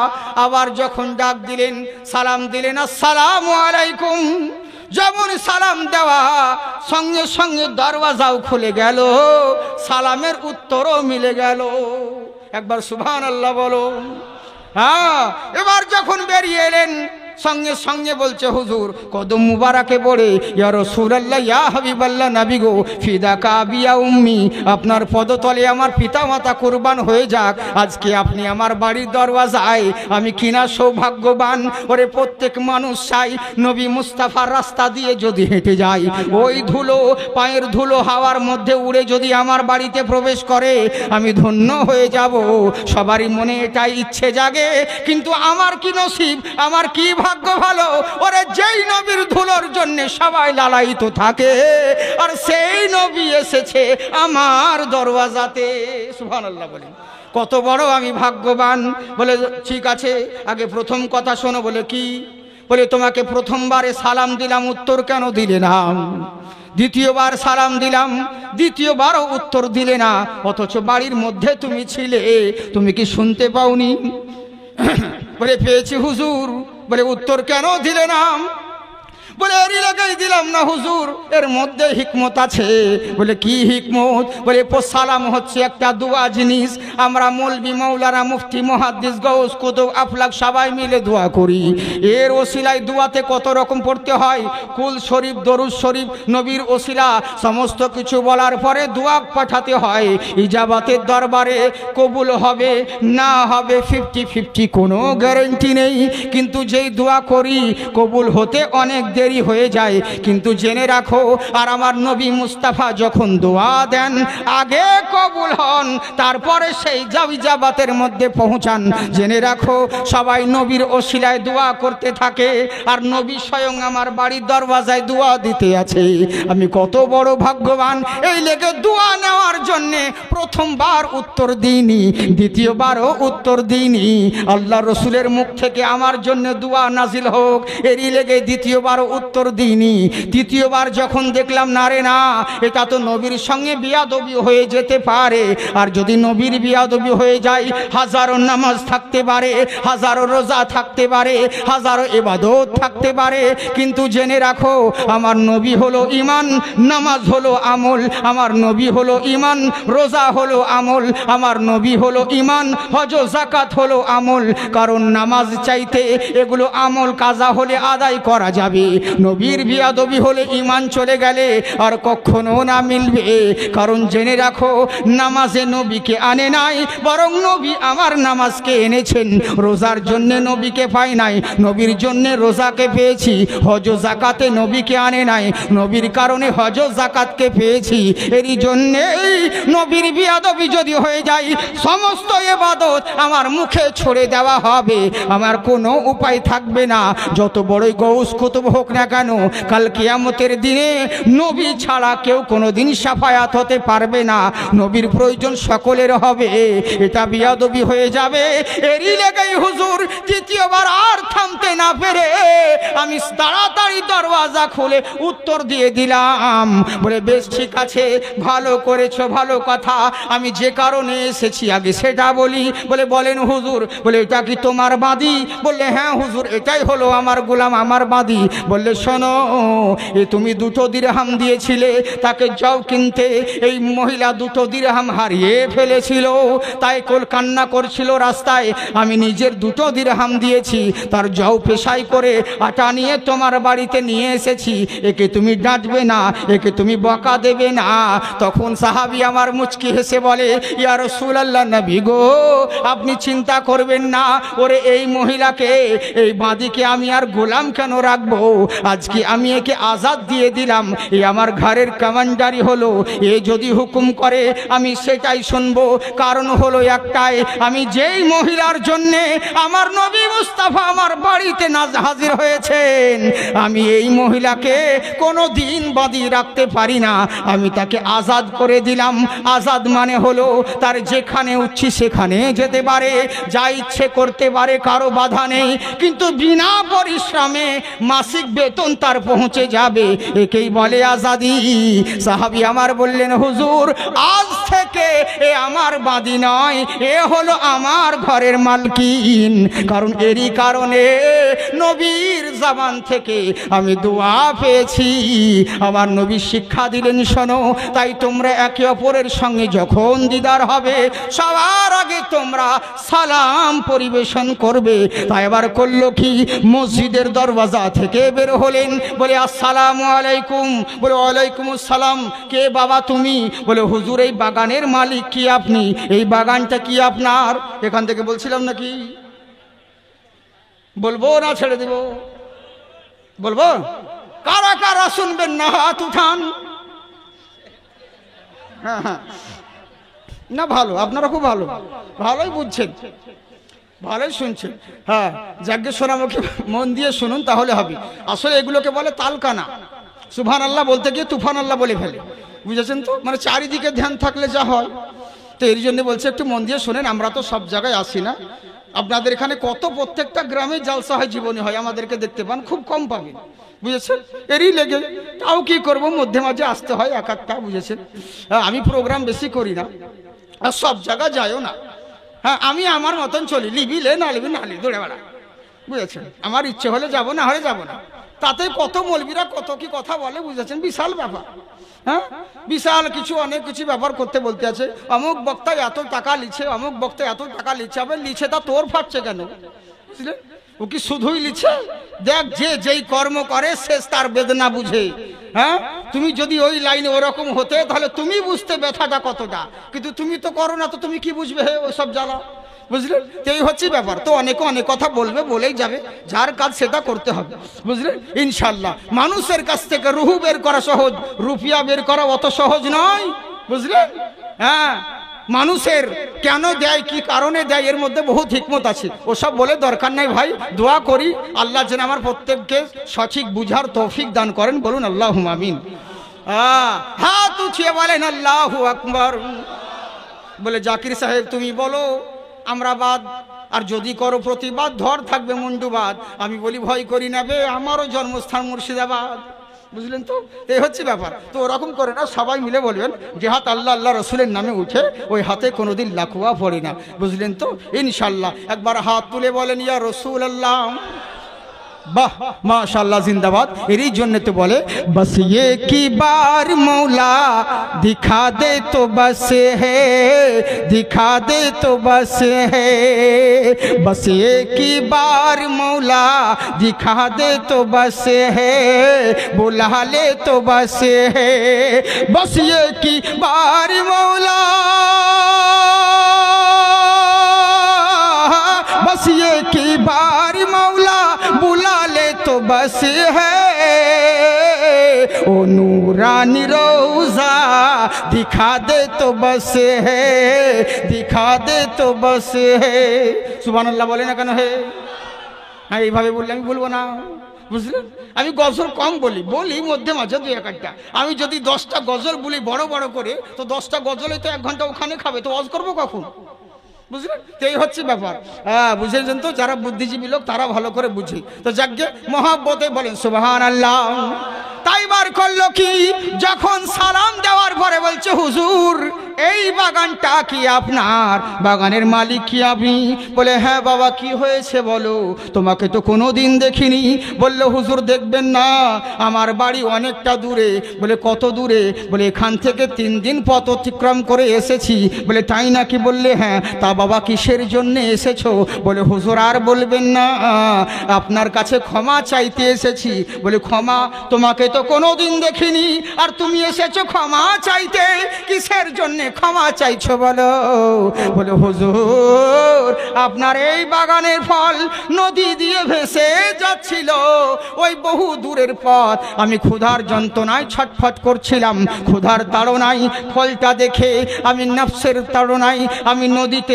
আবার যখন ডাক দিলেন, সালাম দিলেন, আসসালামু আলাইকুম, যেমন সালাম দেওয়া সঙ্গে সঙ্গে দরওয়াজাও খুলে গেল, সালামের উত্তরও মিলে গেল। একবার সুবহানাল্লাহ বলো। হ্যাঁ, এবার যখন বেরিয়ে এলেন সঙ্গে সঙ্গে বলছে হুজুর কদম মুবারাকে পড়ে, ইয়া রাসূলুল্লাহ ইয়া হাবিবাল্লাহ নবী গো ফিদাকা আবিয়া উম্মি, আপনার পদতলে আমার পিতামাতা কুরবান হয়ে যাক, আজকে আপনি আমার বাড়ির দরওয়াজায়, আমি কিনা সৌভাগ্যবান। ওরে প্রত্যেক মানুষ চাই নবী মুস্তাফার রাস্তা দিয়ে যদি হেঁটে যায়, ওই ধুলো পায়ের ধুলো হাওয়ার মধ্যে উড়ে যদি আমার বাড়িতে প্রবেশ করে, আমি ধন্য হয়ে যাব। সবারই মনে এটাই ইচ্ছে জাগে, কিন্তু আমার কি নসিব, আমার কি ভাগ্য ভালো, ওরে যেই নবীর ধুলোর জন্য সবাই লালায়িত থাকে, আর সেই নবী এসেছে আমার দরওয়াজাতে। সুবহানাল্লাহ বলেন, কত বড় আমি ভাগ্যবান। বলে ঠিক আছে, আগে প্রথম কথা শোনো। বলে কি? বলে তোমাকে প্রথমবারে সালাম দিলাম, উত্তর কেন দিলে না? দ্বিতীয়বার সালাম দিলাম, দ্বিতীয়বারও উত্তর দিলে না, অথচ বাড়ির মধ্যে তুমি ছিলে, তুমি কি শুনতে পাওনি? বলে পেয়েছি হুজুর। বলে উত্তর কেন দিলে না? বলে এর এলাকায় দিলাম না হুজুর, এর মধ্যে হিকমত আছে। বলে কি হিকমত? বলে সালাম হচ্ছে একটা দোয়া জিনিস, আমরা মৌলবি মৌলানা মুফতি মুহাদ্দিস গাউস কুতুব আফলাক সবাই মিলে দোয়া করি। এর ওসিলায় দোয়াতে কত রকম পড়তে হয়, কুল শরীফ, দরুদ শরীফ, নবীর ওসিলা সমস্ত কিছু বলার পরে দোয়া পাঠাতে হয়। ইজাবাতের দরবারে কবুল হবে না হবে 50-50 কোনো গ্যারান্টি নেই, কিন্তু যেই দোয়া করি কবুল হতে অনেক দেরি হয়ে যায়। কিন্তু জেনে রাখো, আর আমার নবী মুস্তাফা যখন দোয়া দেন আগে কবুল হন, তারপরে সেই ইজাবাতের মধ্যে পৌঁছান। জেনে রাখো, সবাই নবীর ওসিলায় দোয়া করতে থাকে, আর নবী স্বয়ং আমার বাড়ির দরওয়াজায় দোয়া দিতে আছে। আমি কত বড় ভাগ্যবান। এই লেগে দোয়া নেওয়ার জন্যে প্রথমবার উত্তর দিইনি, দ্বিতীয়বারও উত্তর দিইনি। আল্লাহ রসুলের মুখ থেকে আমার জন্য দোয়া নাজিল হোক, এরই লেগে দ্বিতীয়বার উত্তর দিইনি। তৃতীয়বার যখন দেখলাম না রে না, এটা তো নবীর সঙ্গে বিয়াদবি হয়ে যেতে পারে, আর যদি নবীর বিয়াদবি হয়ে যায়, হাজারো নামাজ থাকতে পারে, হাজারো রোজা থাকতে পারে, হাজারো ইবাদত থাকতে পারে, কিন্তু জেনে রাখো আমার নবী হলো ঈমান, নামাজ হলো আমল, আমার নবী হলো ঈমান, রোজা হলো আমল, আমার নবী হলো ঈমান, হজ যাকাত হলো আমল। কারণ নামাজ চাইতে এগুলো আমল কাজা হলে আদায় করা যাবে, নবীর বিয়াদবি হলে ঈমান চলে গেলে আর কখনো না মিলবে। কারণ জেনে রাখো, নামাজে নবীকে আনে নাই, বরং নবী আমার নামাজকে এনেছেন। রোজার জন্য নবীকে পাই নাই, নবীর জন্য রোজাকে পেয়েছি। হজ যাকাতে নবীকে আনে নাই, নবীর কারণে হজ যাকাতকে পেয়েছি। এরই জন্যেই নবীর বিয়াদবি যদি হয়ে যায়, সমস্ত ইবাদত আমার মুখে ছড়ে দেওয়া হবে, আমার কোনো উপায় থাকবে না। যত বড়ই গৌস কুতুব হোক না কেন, কাল কিয়ামতের দিনে নবী ছাড়া কেউ কোনোদিন শাফায়াত হতে পারবে না, নবীর প্রয়োজন সকলের হবে। এটা বিয়াদবি হয়ে যাবে। এরই লেগেই হুজুর দ্বিতীয়বার আর থামতে না পেরে আমি তাড়াতাড়ি দরওয়াজা খুলে উত্তর দিয়ে দিলাম। বলে বেশ ঠিক আছে, ভালো করেছো, ভালো কথা। আমি যে কারণে এসেছি আগে সেটা বলি। বলে বলেন হুজুর। বলে এটা কি তোমার বাদী? বললে হ্যাঁ হুজুর, এটাই হলো আমার গোলাম, আমার বাদী। বললে শোনো, এ তুমি 2 দিরহাম দিয়েছিলে, তাকে যাও কিনতে। এই মহিলা 2 দিরহাম হারিয়ে ফেলেছিল, তাই কান্না করছিল রাস্তায়। আমি নিজের 2 দিরহাম দিয়েছি, তার যাও পেশাই করে আটা নিয়ে তোমার বাড়িতে নিয়ে এসেছি। একে তুমি ডাঁটবে না, একে তুমি বকা দেবে না। তখন সাহাবী আমার মুচকি হেসে বলে, ইয়া রাসূলুল্লাহ নবী গো, আপনি চিন্তা করবেন না। ওরে এই মহিলাকে, এই বাঁদিকে আমি আর গোলাম কেন রাখবো? আজকে আমি একে আজাদ দিয়ে দিলাম। এ আমার ঘরের কমান্ডারি হলো, এ যদি হুকুম করে আমি সেটাই শুনবো। কারণ হলো একটাই, আমি যেই মহিলার জন্যে আমার নবী মুস্তাফা আমার বাড়িতে হাজির হয়েছেন, আমি এই মহিলাকে কোনো দিন বাঁধিয়ে রাখতে পারি না। আমি তাকে আজাদ করে দিলাম। আজাদ মানে হলো তার যেখানে উচ্ছি সেখানে যেতে পারে, যা ইচ্ছে করতে পারে, কারো বাধা নেই, কিন্তু বিনা পরিশ্রমে মাসিক বেতন তার পৌঁছে যাবে। একেই বলে আজাদি। সাহাবী আমার বললেন হুজুর, আজ থেকে এ আমার বাদী নয়, এ হলো আমার ঘরের মালকিন। কারণ এরই কারণে নবীর জবান থেকে আমি দোয়া পেয়েছি। আমার নবী শিক্ষা দিলেন, শোনো, তাই তোমরা একে অপরের সঙ্গে যখন দিদার হবে সবার আগে তোমরা সালাম পরিবেশন করবে। তাই এবার করলো কি, মসজিদের দরওয়াজা থেকে বের হলেন, বলে আসসালামু আলাইকুম। বলে ওয়ালাইকুম আসসালাম। কে বাবা তুমি? বলে হুজুর এই বাগানের মালিক কি আপনি? এই বাগানটা কি আপনার? এখান থেকে বলছিলাম নাকি? বলবো না ছেড়ে দেব? বলবো? কারা কারা শুনবেন না হাত উঠান। হ্যাঁ, না ভালো, আপনারা খুব ভালো, ভালোই বুঝছেন, ভালোই শুনছেন। হ্যাঁ, যাকে শোনামুখী মন দিয়ে শুনুন তাহলে হবে। আসলে এগুলোকে বলে তালকানা। সুবহান আল্লাহ বলতে গিয়ে তুফান আল্লাহ বলে ফেলে, বুঝেছেন তো? মানে চারিদিকে ধ্যান থাকলে যা হয়। তো এর জন্য বলছে একটু মন দিয়ে শোনেন। আমরা তো সব জায়গায় আসি না, আপনাদের এখানে কত প্রত্যেকটা গ্রামে জালসা হয়, জীবনী হয়, আমাদেরকে দেখতে পান খুব কম পাবেন, বুঝেছেন? এরই লেগে তাও কি করব, মধ্যে মাঝে আসতে হয় এক একটা, বুঝেছেন? আমি প্রোগ্রাম বেশি করি না আর সব জায়গায় যাইও না। হ্যাঁ, আমি আমার মতন চলি, লিবি লে না লিবি না লি, দৌড়ে বেড়া, বুঝেছেন? আমার ইচ্ছে হলে যাব, না হলে যাব না। তাতে কত মৌলবীরা কত কি কথা বলে, বুঝেছেন? বিশাল ব্যাপার। হ্যাঁ, বিশাল কিছু, অনেক কিছু ব্যাপার করতে বলতে আছে। অমুক বক্তা এত টাকা লিছে, অমুক বক্তা এত টাকা লিছে। আবার লিছে তা তোর ফাটছে কেন, বুঝলেন? ও কি শুধুই লিছে? দেখ, যে যেই কর্ম করে শেষ তার বেদনা বুঝে। হ্যাঁ, তুমি যদি ওই লাইনে ওরকম হতে তাহলে তুমি বুঝতে ব্যথাটা কতটা, কিন্তু তুমি তো করো না, তো তুমি কি বুঝবে ওইসব জ্বালা, বুঝলেন? এই হচ্ছে ব্যাপার। তো অনেকে অনেক কথা বলবে, বলেই যাবে, যার কাজ সেটা করতে হবে, বুঝলেন? ইনশাল্লাহ মানুষের কাছ থেকে রুহু বের করা সহজ, রুপিয়া বের করা অত সহজ নয়, বুঝলেন? হ্যাঁ, মানুষের কেন দেয়, কি কারণে দেয়, এর মধ্যে বহুত হিকমত আছে। ওসব বলে দরকার নাই ভাই। দোয়া করি আল্লাহ যেন আমার প্রত্যেককে সঠিক বুঝার তৌফিক দান করেন। বলুন আল্লাহুম্মা আমিন। হাত উঠিয়ে বলেন আল্লাহু আকবার। বলে জাকির সাহেব তুমি বলো আমরা বাদ, আর যদি করো প্রতিবাদ ধর থাকবে মুন্ডুবাদ। আমি বলি ভয় করি না বে, আমারও জন্মস্থান মুর্শিদাবাদ, বুঝলেন তো? এই হচ্ছে ব্যাপার। তো ওরকম করে না, সবাই মিলে বলবেন যে হাত আল্লাহ আল্লাহ রসুলের নামে উঠে ওই হাতে কোনোদিন লাকুয়া পড়ে না, বুঝলেন তো? ইনশাল্লাহ একবার হাত তুলে বলেন ইয়া রসুল আল্লাহ। বাহ, মাশাআল্লাহ, জিন্দাবাদ। এরই জন্য তো বলে বস ये की बार मौला दिखा दे तो बस है, दिखा दे तो बस है, बस ये की बार मौला दिखा दे तो बस है, बुला ले तो बस है, बस ये की बार मौला, बस ये की बार मौला बुला ले तो बस है, ओ नूरानी रोज़ा दिखा दे तो बस है, दिखा दे तो बस है। সুবহানাল্লাহ বলে না কেন? হে, হ্যাঁ, এইভাবে বললে আমি বলবো না, বুঝলেন? আমি গজল কম বলি, বলি মধ্যে মাঝে দুই একটা। আমি যদি 10টা গজল বলি বড় বড় করে, তো 10টা গজলে তো 1 ঘন্টা ওখানে খাবে, তো ওয়াজ করবো কখন, বুঝলেন? তো এই হচ্ছে ব্যাপার। হ্যাঁ, বুঝেছেন তো? যারা বুদ্ধিজীবী লোক তারা ভালো করে বুঝে। তো যাকে মহব্বতে বলেন সুবহানাল্লাহ। তাই বার করলো কি, যখন সালাম দেওয়ার পরে বলছে হুজুর এই বাগানটা কি আপনার? বাগানের মালিক কি আপনি? বলে হ্যাঁ বাবা, কি হয়েছে বলো, তোমাকে তো কোনোদিন দেখিনি। বললো হুজুর দেখবেন না, আমার বাড়ি অনেকটা দূরে। বলে কত দূরে? বলে এখান থেকে 3 দিন পথ অতিক্রম করে এসেছি। বলে তাই নাকি? বললে হ্যাঁ। তা বাবা কিসের জন্য এসেছো? বলে হুজুর আর বলবেন না, আপনার কাছে ক্ষমা চাইতে এসেছি। বলে ক্ষমা? তোমাকে তো কোনোদিন দেখিনি, আর তুমি এসেছো ক্ষমা চাইতে, কিসের জন্য ক্ষমা চাইছো বলো? বলে হুজুর আপনার এই বাগানের ফল নদী দিয়ে ভেসে যাচ্ছিল, ওই বহু দূরের পথ, আমি ক্ষুধার যন্ত্রণায় ছটফট করছিলাম, ক্ষুধার তাড়নায় ফলটা দেখে আমি নফসের তাড়নায় আমি নদীতে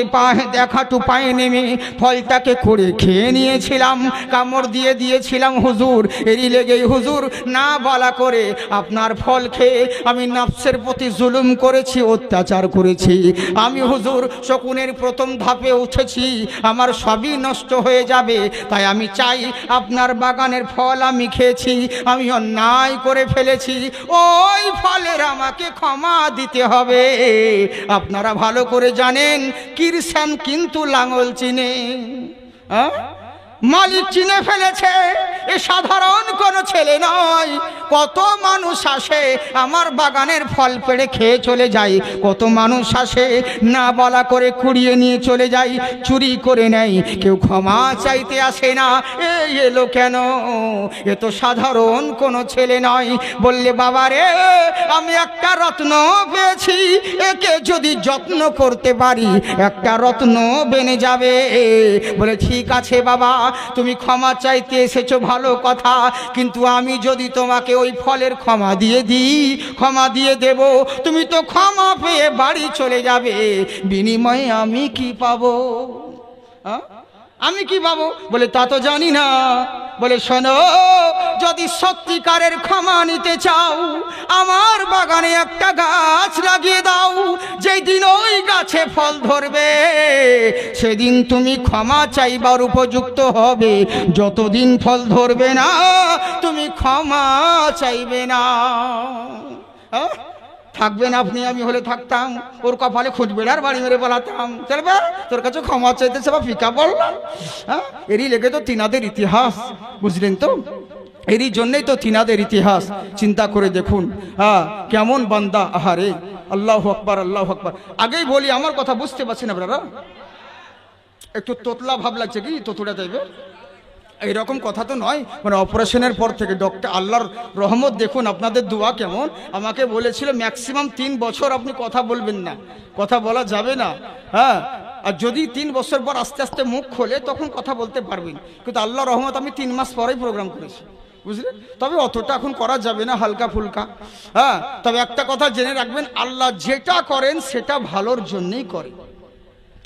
দেখাটু পায়ে নেমে ফলটাকে করে খেয়ে নিয়েছিলাম, কামড় দিয়ে দিয়েছিলাম হুজুর। এরই লেগেই হুজুর না বলা করে আপনার ফল খেয়ে আমি নফসের প্রতি জুলুম করেছি, অত্যাচার করেছি। আমি হুজুর শকুনের প্রথম ধাপে উঠেছি, আমার সবই নষ্ট হয়ে যাবে। তাই আমি চাই আপনার বাগানের ফল আমি খেয়েছি, আমি অন্যায় করে ফেলেছি, ওই ফলের আমাকে ক্ষমা দিতে হবে। আপনারা ভালো করে জানেন কিরসান কিন্তু লাঙল চিনে, মালিক চিনে ফেলেছে। এ সাধারণ কোনো ছেলে নয়। কত মানুষ আসে আমার বাগানের ফল পেড়ে খেয়ে চলে যায়, কত মানুষ আসে না বলা করে কুড়িয়ে নিয়ে চলে যায়, চুরি করে নেয়, কেউ ক্ষমা চাইতে আসে না। এই এলো কেন? এ তো সাধারণ কোনো ছেলে নয়। বললে বাবা রে, আমি একটা রত্ন পেয়েছি, একে যদি যত্ন করতে পারি একটা রত্ন বেনে যাবে। বলে ঠিক আছে বাবা, তুমি ক্ষমা চাইতে এসেছো ভালো কথা, কিন্তু আমি যদি তোমাকে ওই ফলের ক্ষমা দিয়ে দিই, ক্ষমা দিয়ে দেব, তুমি তো ক্ষমা পেয়ে বাড়ি চলে যাবে, বিনিময়ে আমি কি পাবো? আমি কি পাবো? বলে তা তো জানি না। বলে শোনো, যদি সত্যিকারের ক্ষমা নিতে চাও আমার বাগানে একটা গাছ লাগিয়ে দাও, যেই দিন ওই গাছে ফল ধরবে সেদিন তুমি ক্ষমা চাইবার উপযুক্ত হবে। যতদিন ফল ধরবে না তুমি ক্ষমা চাইবে না। থাকবেন আপনি, আমি হলে থাকতাম, ওর কপালে খুঁজবে আর বাড়ি মেরে বলাতাম, চলবে তোর কাছে ক্ষমা চাইতে সব ফিকা পড়লাম। এরই লেগে তো তিনাদের ইতিহাস, বুঝলেন তো? এরই জন্যই তো তিনাদের ইতিহাস। চিন্তা করে দেখুন কেমন বান্দা। আহারে, আল্লাহু আকবার, আল্লাহু আকবার। আগেই বলি, আমার কথা বুঝতে পারছেন আপনারা? একটু তোতলা ভাব লাগছে কি? তোতুটা চাইবে এইরকম কথা তো নয়। মানে অপারেশনের পর থেকে ডক্টর, আল্লাহর রহমত দেখুন, আপনাদের দোয়া কেমন। আমাকে বলেছিল ম্যাক্সিমাম 3 বছর আপনি কথা বলবেন না, কথা বলা যাবে না। আর যদি 3 বছর পর আস্তে আস্তে মুখ খোলে তখন কথা বলতে পারবেন। কিন্তু আল্লাহর রহমত আমি 3 মাস পরেই প্রোগ্রাম করেছি, বুঝলেন? তবে অতটা এখন করা যাবে না, হালকা ফুলকা। তবে একটা কথা জেনে রাখবেন, আল্লাহ যেটা করেন সেটা ভালোর জন্যই করেন,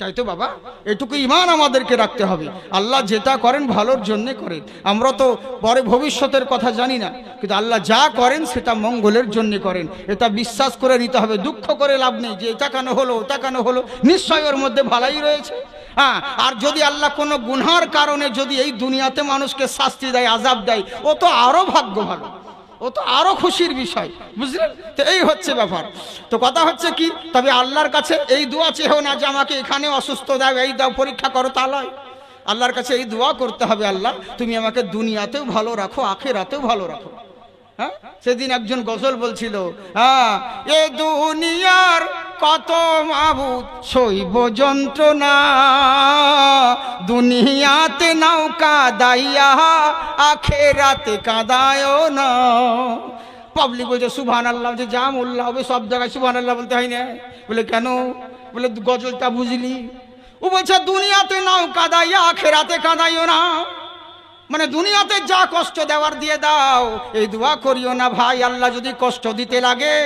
তাই তো বাবা? এটুকু ঈমান আমাদেরকে রাখতে হবে, আল্লাহ যেটা করেন ভালোর জন্য করেন। আমরা তো পরে ভবিষ্যতের কথা জানি না, কিন্তু আল্লাহ যা করেন সেটা মঙ্গলের জন্য করেন, এটা বিশ্বাস করে নিতে হবে। দুঃখ করে লাভ নেই যে এটা কেন হলো, ওটা কেন হলো, নিশ্চয় ওর মধ্যে ভালাই রয়েছে। আর যদি আল্লাহ কোনো গুনার কারণে যদি এই দুনিয়াতে মানুষকে শাস্তি দেয়, আযাব দেয়, ও তো আরো ভাগ্য ভালো, ও তো আরো খুশির বিষয়, বুঝলেন তো? এই হচ্ছে ব্যাপার। তো কথা হচ্ছে কি, তবে আল্লাহর কাছে এই দোয়া চেয়েও না যে আমাকে এখানে অসুস্থ দাও, এই দাও, পরীক্ষা করো, তা নয়। আল্লাহর কাছে এই দোয়া করতে হবে, আল্লাহ তুমি আমাকে দুনিয়াতেও ভালো রাখো, আখিরাতেও ভালো রাখো। সেদিন একজন গজল বলছিল, এ দুনিয়ার কত মাবুদ সইব যন্ত্রণা, দুনিয়াতে নাও কাঁদাইয়া আখেরাতে কাঁদায় না। পাবলিক বলছে সুবহানাল্লাহ, যে যা মোল্লা হবে সব জায়গায় সুবহানাল্লাহ বলতে হয় না। বলে কেন? বলে গজলটা বুঝলি? ও বলছে দুনিয়াতে নাও কাঁদাইয়া আখেরাতে কাঁদাইও না, মানে দুনিয়াতে যা কষ্ট দেওয়ার দিয়ে দাও, এই দোয়া করিও না ভাই। আল্লাহ যদি কষ্ট দিতে লাগে,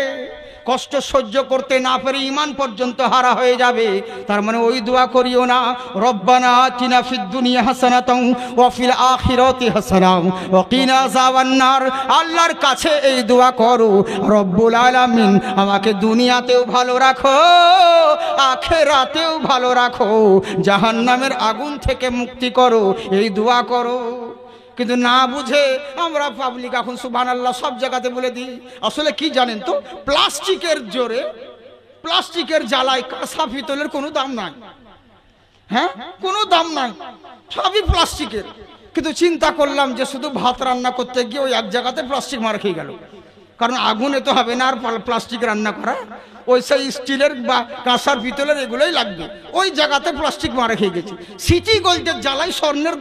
কষ্ট সহ্য করতে না পেরে ঈমান পর্যন্ত হারা হয়ে যাবে, তার মানে ওই দোয়া করিও না। রব্বানা আতিনা ফিদ দুনিয়া হাসানাতাও ওয়া ফিল আখিরাতি হাসানাও ওয়া কিনা আযাবান্নার। আল্লাহর কাছে এই দোয়া করো, রব্বুল আলামিন আমাকে দুনিয়াতেও ভালো রাখো, আখিরাতেও ভালো রাখো, জাহান্নামের আগুন থেকে মুক্তি করো, এই দোয়া করো। কিন্তু না বুঝে আমরা পাবলিক এখন সুবহানাল্লাহ সব জায়গাতে বলে দিই। আসলে কি জানেন তো, প্লাস্টিকের জোরে, প্লাস্টিকের জ্বালায় কাঁসা পিতলের কোনো দাম নাই, কোনো দাম নাই, সবই প্লাস্টিকের। কিন্তু চিন্তা করলাম যে শুধু ভাত রান্না করতে গিয়ে ওই এক জায়গাতে প্লাস্টিক মারা খেয়ে গেল, কারণ আগুনে তো হবে না আর প্লাস্টিক রান্না করা, ওই সেই স্টিলের বা কাঁসার পিতলের এগুলোই লাগবে, ওই জায়গাতে প্লাস্টিক মারা খেয়ে গেছে। সিটি গোল্ডের জ্বালায় স্বর্ণের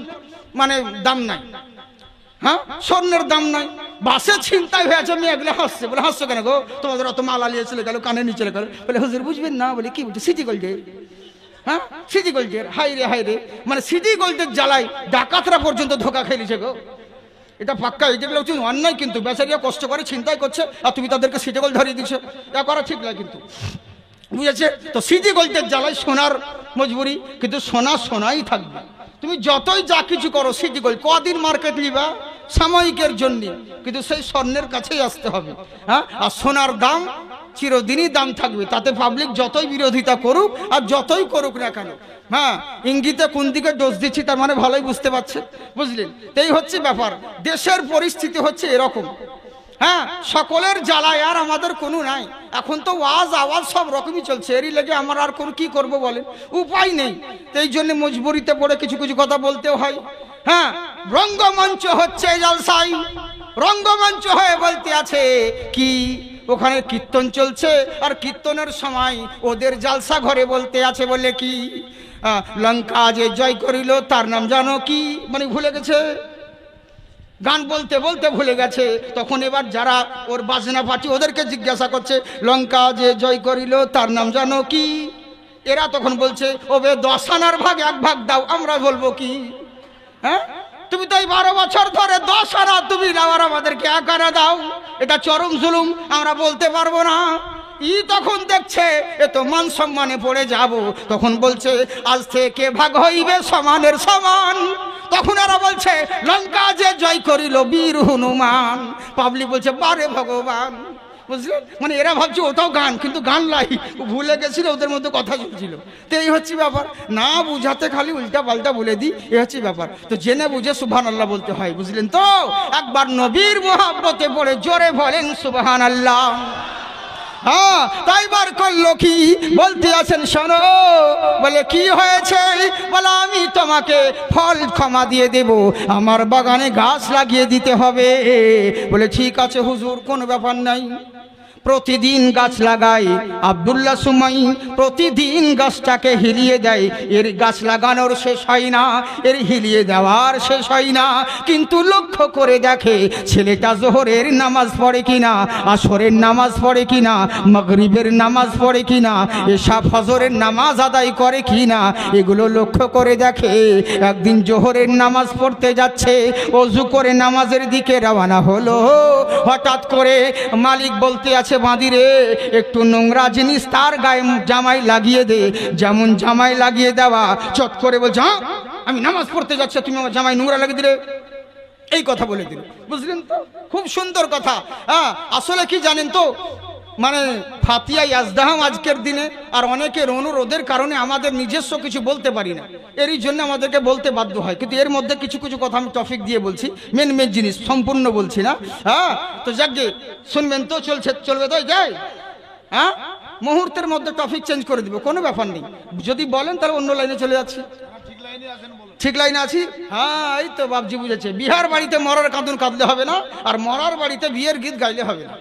মানে দাম নাই, স্বর্ণের দাম নাই। বাসে ছিনতাই হয়েছে, আমি এগুলো হাসছে। বলে হাসছো কেন গো, তোমাদের অত মাল আলিয়ে চলে গেল, কানে নিচে গেল। বলে হুজুর বুঝবেন না। বলে কি বলছে? সিটি গোল্ডের, সিটি গোল্ডের। হাই রে হাই রে, মানে সিটি গোল্ডের জ্বালায় ডাকাতরা পর্যন্ত ধোকা খেয়েছে গো। এটা পাক্কা, যেগুলো হচ্ছে অন্যায়, কিন্তু বেচারিয়া কষ্ট করে ছিনতাই করছে আর তুমি তাদেরকে সিটি গোল্ড ধরিয়ে দিচ্ছ, এটা করা ঠিক নয় কিন্তু, বুঝেছে তো? সিটি গোল্ডের জ্বালায় সোনার মজবুরি, কিন্তু সোনা সোনাই থাকবে। তুমি যতই যা কিছু করো, সিটি গোল্ড কদিন মার্কেট নিবা, সাময়িকের জন্য, কিন্তু সেই স্বর্ণের কাছেই আসতে হবে। হ্যাঁ, আর সোনার দাম চিরদিনই দাম থাকবে, তাতে পাবলিক যতই বিরোধিতা করুক আর যতই করুক না কেন। হ্যাঁ, ইঙ্গিতে কোন দিকে দোষ দিচ্ছি তার মানে ভালোই বুঝতে পারছেন, বুঝলেন? এই হচ্ছে ব্যাপার, দেশের পরিস্থিতি হচ্ছে এরকম। হ্যাঁ, সকলের জ্বালায় আর আমাদের কোনো নাই। এখন তো ওয়াজ আওয়াজ সব রকমই চলছে, এরই লেগে আমরা আর কোন কি করব বলেন, উপায় নেই। এই জন্য মজবুরিতে পড়ে কিছু কিছু কথা বলতেও হয়। হ্যাঁ, রঙ্গমঞ্চ হচ্ছে জলসাই, রঙ্গমঞ্চ হয়ে বলতে আছে কি ওখানে কীর্তন চলছে, আর কীর্তনের সময় ওদের জালসা ঘরে বলতে আছে বলে কি লঙ্কা যে জয় করিল তার নাম জানো কি, মানে ভুলে গেছে, গান বলতে বলতে ভুলে গেছে। তখন এবার যারা ওর বাজনা পার্টি ওদেরকে জিজ্ঞাসা করছে লঙ্কা যে জয় করিল তার নাম জানো কি, এরা তখন বলছে ওবে 10 আনার ভাগ 1 ভাগ দাও, আমরা বলবো কি? হ্যাঁ, তুমি তো এই 12 বছর ধরে 10 আনা তুমি আবার আমাদেরকে 1 আনা দাও, এটা চরম জুলুম, আমরা বলতে পারবো না। তখন দেখছে এ তো মান সম্মানে পড়ে যাব, তখন বলছে আজ থেকে ভাগ হইবে সমানের সমান। তখন এরা বলছে লঙ্কা যে জয় করিল বীর হনুমান। পাবলিক বলছে বারে ভগবান, বুঝলেন? মানে এরা ভাবছে ওটাও গান, কিন্তু গান লাই, ভুলে গেছিল, ওদের মধ্যে কথা চলছিল। তো এই হচ্ছে ব্যাপার, না বুঝাতে খালি উল্টা পাল্টা বলে দিই, এই হচ্ছে ব্যাপার। তো জেনে বুঝে সুবহানাল্লাহ বলতে হয়, বুঝলেন তো? একবার নবীর মুহাব্বতে পড়ে জোরে বলেন সুবহানাল্লাহ। হ্যাঁ, তাই বার করলো কি বলতে আছেন শোনো, বলে কি হয়েছে? বলে আমি তোমাকে ফল ক্ষমা দিয়ে দেব, আমার বাগানে গাছ লাগিয়ে দিতে হবে। বলে ঠিক আছে হুজুর, কোনো ব্যাপার নাই। প্রতিদিন গাছ লাগাই আব্দুল্লাহ সুমাই, প্রতিদিন গাছটাকে হিলিয়ে দেয়। এর গাছ লাগানোর শেষ হয় না, এর হিলিয়ে দেওয়ার শেষ হয় না, কিন্তু লক্ষ্য করে দেখে ছেলেটা জোহরের নামাজ পড়ে কিনা, আসরের নামাজ পড়ে কিনা, মাগরিবের নামাজ পড়ে কিনা, এশা ফজরের নামাজ আদায় করে কিনা, এগুলো লক্ষ্য করে দেখে। একদিন জোহরের নামাজ পড়তে যাচ্ছে, ওযু করে নামাজের দিকে রওনা হলো। হঠাৎ করে মালিক বলতে আছে বাঁদিরে একটু নোংরা জিনিস তার গায়ে জামাই লাগিয়ে দে। যেমন জামাই লাগিয়ে দেওয়া, চট করে বলছে হ্যাঁ আমি নামাজ পড়তে যাচ্ছি, তুমি আমার জামাই নোংরা লাগিয়ে দিলে, এই কথা বলে দিল, বুঝলেন তো? খুব সুন্দর কথা। হ্যাঁ, আসলে কি জানেন তো, মানে ফাতিয়া ইয়াজদাহাম আজকের দিনে আর অনেকের অনুরোধের কারণে আমাদের নিজস্ব কিছু বলতে পারি না, এরই জন্য আমাদেরকে বলতে বাধ্য হয়। কিন্তু এর মধ্যে কিছু কিছু কথা আমি টপিক দিয়ে বলছি, মেন জিনিস সম্পূর্ণ বলছি না। হ্যাঁ, তো যাকে শুনবেন তো, চলবে তো যাই। হ্যাঁ, মুহূর্তের মধ্যে টপিক চেঞ্জ করে দিব, কোনো ব্যাপার নেই। যদি বলেন তাহলে অন্য লাইনে চলে যাচ্ছি। ঠিক লাইনে আছি? হ্যাঁ, এই তো বাবজি বুঝেছে, বিহার বাড়িতে মরার কাঁদুন কাঁদলে হবে না, আর মরার বাড়িতে বিয়ের গীত গাইলে হবে না।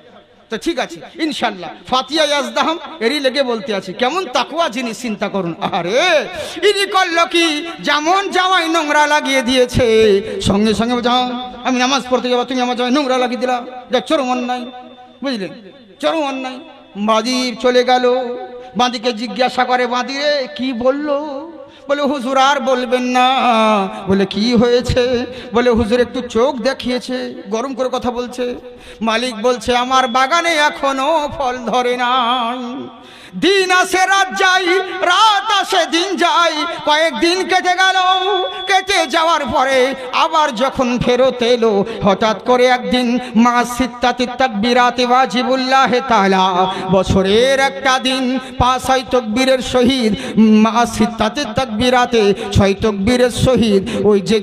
তো ঠিক আছে ইনশাল্লাহ, ফাতিয়া ইয়াজদাহাম এরই লেগে বলতে আছি। কেমন তাকওয়া জিনিস চিন্তা করুন। আরে ইনি করলো কি, যেমন জামাই নোংরা লাগিয়ে দিয়েছে, সঙ্গে সঙ্গে যাও আমি নামাজ পড়তে যাবো, তুমি আমার জামাই নোংরা লাগিয়ে দিলা, যা চরম অন্যায়, বুঝলেন? চরম অন্যায়। বাঁদির চলে গেল, বাঁদিকে জিজ্ঞাসা করে বাঁদিরে কি বললো? বলে হুজুর আর বলবেন না। বলে কি হয়েছে? বলে হুজুর একটু চোখ দেখিয়েছে, গরম করে কথা বলছে। মালিক বলছে আমার বাগানে এখনো ফল ধরে নাই, দিন আসে রাত যাই, রাত আসে দিন যাই, কয়েকদিন কেটে গেল, কেটে যাওয়ার পরে আবার যখন ফেরত এলো, হঠাৎ করে একদিন মা সিত্তাতি তাকবীরাতি ওয়াজিবুল্লাহ তাআলা, বছরের একটা দিন 5 তাকবীরের শহীদ, মা সিত্তাতি তাকবীরাতে 6 তাকবীরের শহীদ, ওই যে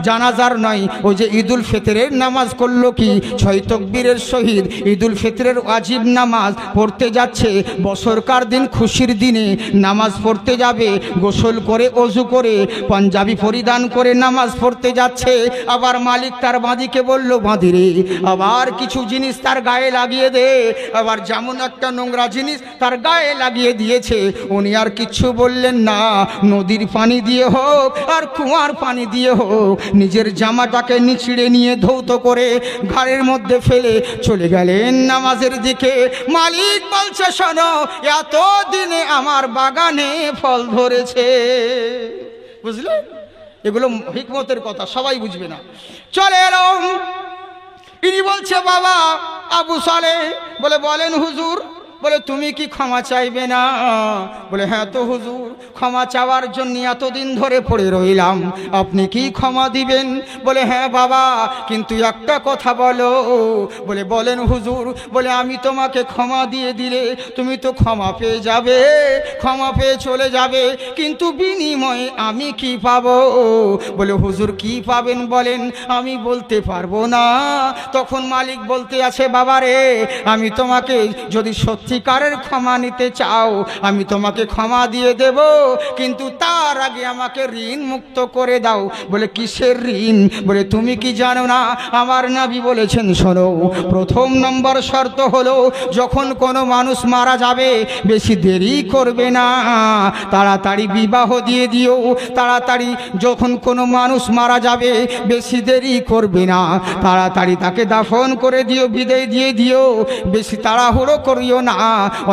জানাজার নয়, ওই যে ঈদুল ফিতরের নামাজ করলো কি, 6 তাকবীরের শহীদ ঈদুল ফিতরের ওয়াজিব নামাজ পড়তে যাচ্ছে। বছরকার দিন, খুশির দিনে নামাজ পড়তে যাবে, গোসল করে ওযু করে পাঞ্জাবি পরিধান করে নামাজ পড়তে যাচ্ছে। আবার মালিক তার বাঁদিকে বলল বাঁদিরে আবার কিছু জিনিস তার গায়ে লাগিয়ে দে। আবার যেমন একটা নোংরা জিনিস তার গায়ে লাগিয়ে দিয়েছে, উনি আর কিচ্ছু বললেন না। নদীর পানি দিয়ে হোক আর কুয়ার পানি দিয়ে হোক, নিজের জামাটাকে নিচড়ে নিয়ে ধৌত করে ঘাড়ের মধ্যে ফেলে চলে গেলেন নামাজের দিকে। মালিক বলছে শোনো, এত দিনে আমার বাগানে ফল ধরেছে, বুঝলে? এগুলো হিকমতের কথা, সবাই বুঝবে না। চলে এলাম, ইনি বলছে বাবা আবু সালেহ, বলে বলেন হুজুর। বলে তুমি কি ক্ষমা চাইবে না? বলে হ্যাঁ তো হুজুর। ক্ষমা চাওয়ার জন্য এতদিন ধরে পড়ে রইলাম, আপনি কি ক্ষমা দিবেন? বলে হ্যাঁ বাবা, কিন্তু একটা কথা বলো। বলে বলেন হুজুর। বলে আমি তোমাকে ক্ষমা দিয়ে দিলে তুমি তো ক্ষমা পেয়ে যাবে, ক্ষমা পেয়ে চলে যাবে, কিন্তু বিনিময়ে আমি কি পাবো? বলে হুজুর কি পাবেন বলেন? আমি বলতে পারবো না। তখন মালিক বলতে আছে, বাবা রে, আমি তোমাকে যদি সত্যিকারের ক্ষমা নিতে চাও আমি তোমাকে ক্ষমা দিয়ে দেব, কিন্তু তার আগে আমাকে ঋণ মুক্ত করে দাও। বলে কিসের ঋণ? বলে তুমি কি জানো না আমার নবী বলেছেন শোনো, প্রথম নম্বর শর্ত হলো যখন কোনো মানুষ মারা যাবে বেশি দেরি করবে না, তাড়াতাড়ি বিবাহ দিয়ে দিও। তাড়াতাড়ি যখন কোনো মানুষ মারা যাবে বেশি দেরি করবে না, তাড়াতাড়ি তাকে দাফন করে দিও, বিদায় দিয়ে দিও, বেশি তাড়াহুড়ো করিও না।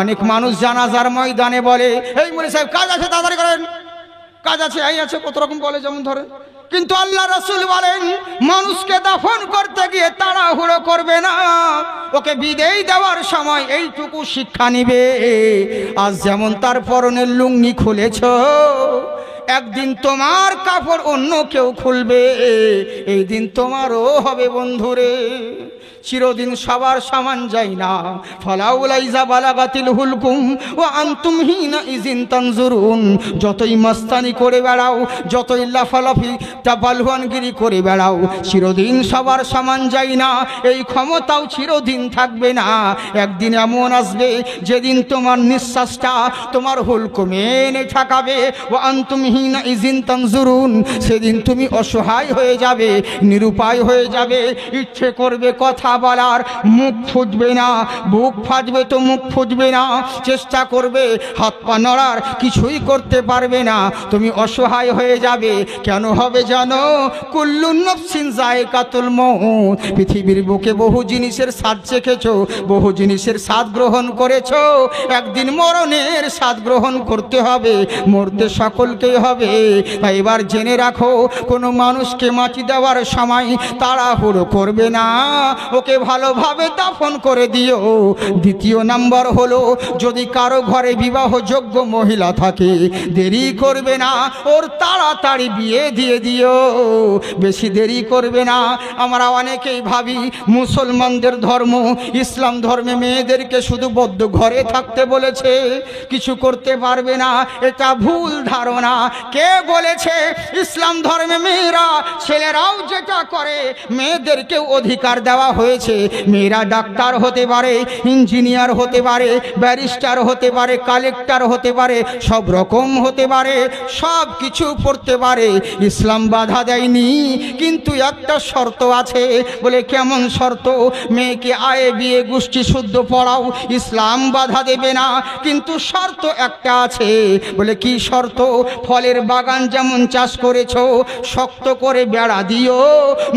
অনেক মানুষ জানাজার ময়দানে বলে এই মনি সাহেব কাজ আছে তাড়াতাড়ি করেন, কাজ আছে এই আছে, কত রকম বলে যেমন ধরেন, কিন্তু আল্লাহ রাসূল বলেন মানুষকে দাফন করতে গিয়ে তাড়াহুড়ো করবে না, ওকে বিদায় দেওয়ার সময় এইটুকু শিক্ষা নিবে। আজ যেমন তার পরনের লুঙ্গি খুলেছো, একদিন তোমার কাপড় অন্য কেউ খুলবে, এই দিন তোমারও হবে বন্ধুরে। চিরদিন সবার সমান যায় না। ফালাউলাইজা বালাগাতিল হুলকুম ওয়া আনতুম হিনা ইজিন তানজুরুন। যতই মাস্তানি করে বেড়াও, যতই লাফালাফি তাবালহুয়ানগিরি করে বেড়াও, চিরদিন সবার সমান যায় না, এই ক্ষমতাও চিরদিন থাকবে না। একদিন এমন আসবে যেদিন তোমার নিঃশ্বাসটা তোমার হুলকুমে এনে ঠেকাবে। ওয়া আনতুম হিনা ইজিন তানজুরুন। সেদিন তুমি অসহায় হয়ে যাবে, নিরুপায় হয়ে যাবে, ইচ্ছে করবে কথা বলার, মুখ ফুটবে না, বুক ফাটবে তো মুখ ফুটবে না, চেষ্টা করবে হাত পা নড়ার, কিছুই করতে পারবে না, তুমি অসহায় হয়ে যাবে। কেন হবে জানো? কুল্লু নাফসিন যায়কাতুল মউত। পৃথিবীর বুকে বহু জিনিসের স্বাদ চেখেছো, বহু জিনিসের স্বাদ গ্রহণ করেছো, একদিন মরণের স্বাদ গ্রহণ করতে হবে, মরতে সকলকেই হবে। তাই এবার জেনে রাখো, কোনো মানুষকে মাটি দেওয়ার সময় তাড়াহুড়ো করবে না, ওকে ভালোভাবে দাফন করে দিও। দ্বিতীয় নাম্বার হলো যদি কারো ঘরে বিবাহযোগ্য মহিলা থাকে দেরি করবে না, ওর তাড়াতাড়ি বিয়ে দিয়ে দিও, বেশি দেরি করবে না। আমরা অনেকেই ভাবি মুসলমানদের ধর্ম, ইসলাম ধর্মে মেয়েদেরকে শুধু বদ্ধ ঘরে থাকতে বলেছে, কিছু করতে পারবে না, এটা ভুল ধারণা। কে বলেছে? ইসলাম ধর্মে মেয়েরা, ছেলেরাও যেটা করে মেয়েদেরকেও অধিকার দেওয়া হয়েছে। মেয়েরা ডাক্তার হতে পারে, ইঞ্জিনিয়ার হতে পারে, ব্যারিস্টার হতে পারে, কালেক্টর হতে পারে, সব রকম হতে পারে, সব কিছু পড়তে পারে, ইসলাম বাধা দেয়নি। কিন্তু একটা শর্ত আছে। বলে কেমন শর্ত? মেয়েকে আয়ে বিয়ে গোষ্ঠী শুদ্ধ পড়াও, ইসলাম বাধা দেবে না, কিন্তু শর্ত একটা আছে। বলে কি শর্ত? ফলের বাগান যেমন চাষ করেছো শক্ত করে বেড়া দিও,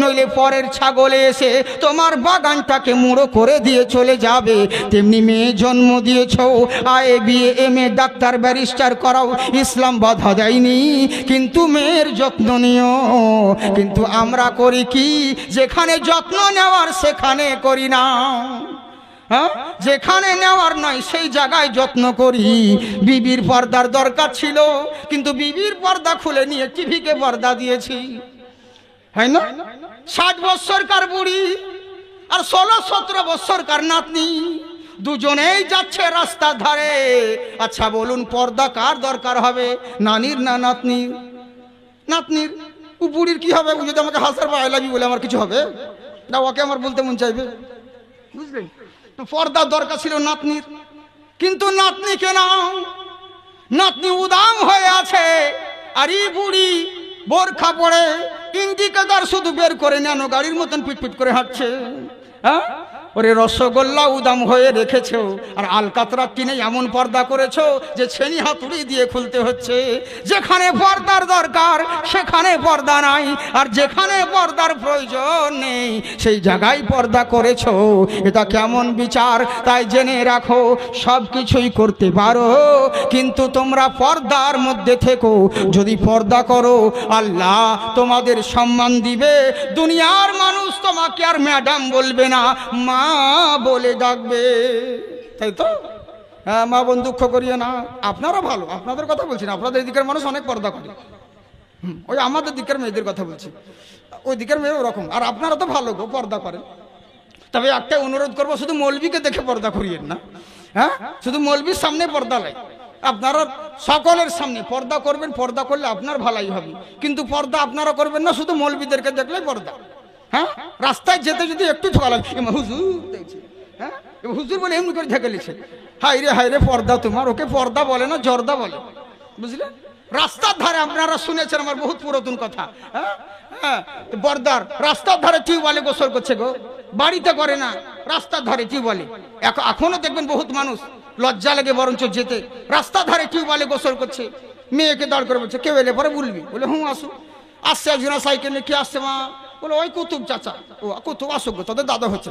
নইলে পরের ছাগলে এসে তোমার বাগানটাকে মুড়ো করে দিয়ে চলে যাবে। তেমনি মেয়ে জন্ম দিয়েছ, আয়ে বিয়ে এমএ ডাক্তার ব্যারিস্টার করাও, ইসলাম বাধা দেয়নি, কিন্তু মেয়ের যত্ন নিও। কিন্তু আমরা করি কি? যেখানে যত্ন নেওয়ার সেখানে করি না, হ্যাঁ, যেখানে নেওয়ার নয় সেই জায়গায় যত্ন করি। বিবির পর্দার দরকার ছিল, কিন্তু বিবির পর্দা খুলে নিয়ে টিভিকে পর্দা দিয়েছি, হয় না? 60 বছরকার বুড়ি আর 16-17 বছরকার নাতনি, দুজনেই যাচ্ছে রাস্তার ধারে। আচ্ছা বলুন, পর্দা কার দরকার হবে, নানির না নাতনির? নাতনির। ও বুড়ির কি হবে? ও যদি আমাকে হাসার বা আই লাভ ইউ বলে আমার কিছু হবে না? ওকে আমার বলতে মন চাইবে, বুঝলেন? তো পর্দার দরকার ছিল নাতনির, কিন্তু নাতনিকে নাও, নাতনি উদাম হয়ে আছে, আর এই বুড়ি বোরখা পরে ইন্ডিকেটর শুধু বের করে নেনো গাড়ির মতন পিটপিট করে হাঁটছে। হ্যাঁ, ওরে রসগোল্লা উদাম হয়ে রেখেছো, আর আলকাতরা কিনে এমন পর্দা করেছো যে ছেনি হাতুড়ি দিয়ে খুলতে হচ্ছে। যেখানে পর্দার দরকার সেখানে পর্দা নাই, আর যেখানে পর্দার প্রয়োজন নেই সেই জায়গায় পর্দা করেছো। এটা কেমন বিচার? তাই জেনে রাখো, সব কিছুই করতে পারো, কিন্তু তোমরা পর্দার মধ্যে থেকো। যদি পর্দা করো আল্লাহ তোমাদের সম্মান দিবে, দুনিয়ার মানুষ তোমাকে আর ম্যাডাম বলবে না, মা বলে ডাকবে। তাই তো? হ্যাঁ মা বোন দুঃখ করিও না, আপনারা ভালো, আপনাদের কথা বলছি না, আপনাদের এদিকের মানুষ অনেক পর্দা করে, ওই আমাদের দিকের মেয়েদের কথা বলছি, ওই দিকের মেয়ে ওরকম, আর আপনারা তো ভালো গো পর্দা করেন। তবে একটা অনুরোধ করবো, শুধু মৌলবীকে দেখে পর্দা করিয়েন না, হ্যাঁ শুধু মৌলবীর সামনে পর্দা লাই, আপনারা সকলের সামনে পর্দা করবেন, পর্দা করলে আপনার ভালাই হবে, কিন্তু পর্দা আপনারা করবেন না শুধু মৌলবীদেরকে দেখলে পর্দা। হ্যাঁ রাস্তায় যেতে যদি একটু ঠকা লাগে, হুজুর দেখছি, হ্যাঁ হুজুর বলে এমনি করে ঢেকে লিখছে, হাই রে পর্দা তোমার, ওকে পর্দা বলে না জর্দা বলে, বুঝলেন? রাস্তার ধারে আপনারা শুনেছেন আমার বহুত পুরাতন কথা, হ্যাঁ হ্যাঁ পর্দার রাস্তার ধারে টিউবওয়েলে গোসল করছে গো, বাড়িতে করে না, রাস্তার ধারে টিউবওয়েলে। এখনো দেখবেন বহুত মানুষ লজ্জা লাগে বরঞ্চ যেতে, রাস্তার ধারে টিউবওয়েলে গোসল করছে, মেয়েকে দাঁড় করে বলছে কেউ এলে পরে বলবি, বলে হুঁ আসু, আসছে একজন সাইকেল নিয়ে, কি আসছে মা, বলে ওই কুতুব চাচা, ও কুতুব আসুক তোদের দাদা হচ্ছে।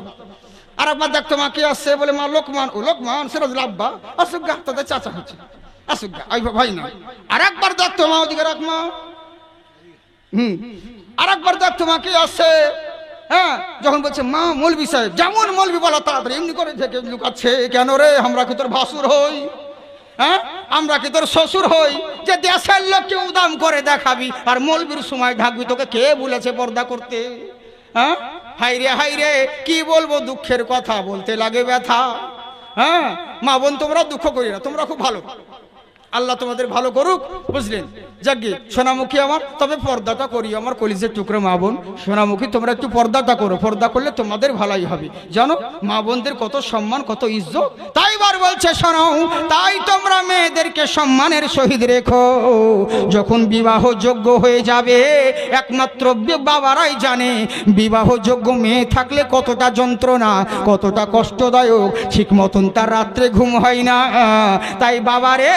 আর একবার দেখতো মা কে আসছে, বলে মা লোকমান, ও লোকমান সিরাজুল আব্বা আসুক গা, তোদের চাচা হচ্ছে, আসুক গা, ভাই না। আর একবার দেখতো মা ওদিকে রাখ মা, আর একবার দেখতো মা কে আসছে, হ্যাঁ যখন বলছে মা মৌলবি সাহেব, যেমন মৌলবি বলা তাড়াতাড়ি এমনি করে থেকে লুকাচ্ছে, কেন রে আমরা কি তোর ভাসুর হই, হ্যাঁ আমরা কি তোর শ্বশুর হই যে দেশের লোককে উদাম করে দেখাবি আর মৌলবির সময় ঢাকবি, তোকে কে বলেছে পর্দা করতে? হ্যাঁ হাই রে কি বলবো, দুঃখের কথা বলতে লাগে ব্যথা। হ্যাঁ মা বোন তোমরা দুঃখ করি না, তোমরা খুব ভালো, আল্লাহ তোমাদের ভালো করুক, বুঝলেন? যাকে সোনামুখী আমার, তবে পর্দাটা করি আমার কলিজের টুকরো মা বোন, সোনামুখী তোমরা একটু পর্দাটা করো, পর্দা করলে তোমাদের ভালোই হবে, জানো মা বোনদের কত সম্মান কত ইজ্জত। তাই বার বলছে শোনো, তাই তোমরা মেয়েদেরকে সম্মানের সহিত রেখো, যখন বিবাহ যোগ্য হয়ে যাবে একমাত্র বাবারাই জানে বিবাহ যোগ্য মেয়ে থাকলে কতটা যন্ত্রণা কতটা কষ্টদায়ক, ঠিক মতন তার রাত্রে ঘুম হয় না। তাই বাবারে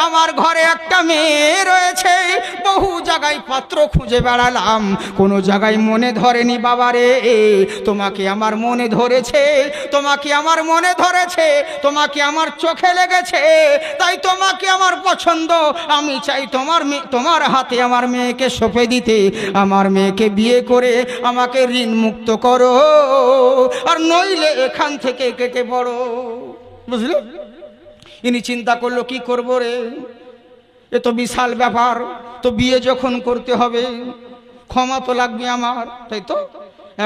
আমার ঘরে একটা মেয়ে রয়েছে, বহু জায়গায় পাত্র খুঁজে বেড়ালাম, কোনো জায়গায় মনে ধরেনি বাবারে, তোমাকে আমার মনে ধরেছে, তোমাকে আমার মনে ধরেছে, তোমাকে আমার চোখে লেগেছে, তাই তোমাকে আমার পছন্দ, আমি চাই তোমার হাতে আমার মেয়েকে সঁপে দিতে, আমার মেয়েকে বিয়ে করে আমাকে ঋণ মুক্ত করো, আর নইলে এখান থেকে কেটে পড়ো। বুঝলে? ইনি চিন্তা করলো কি করব রে, এ তো বিশাল ব্যাপার, তো বিয়ে যখন করতে হবে ক্ষমা তো লাগবে আমার, তাই তো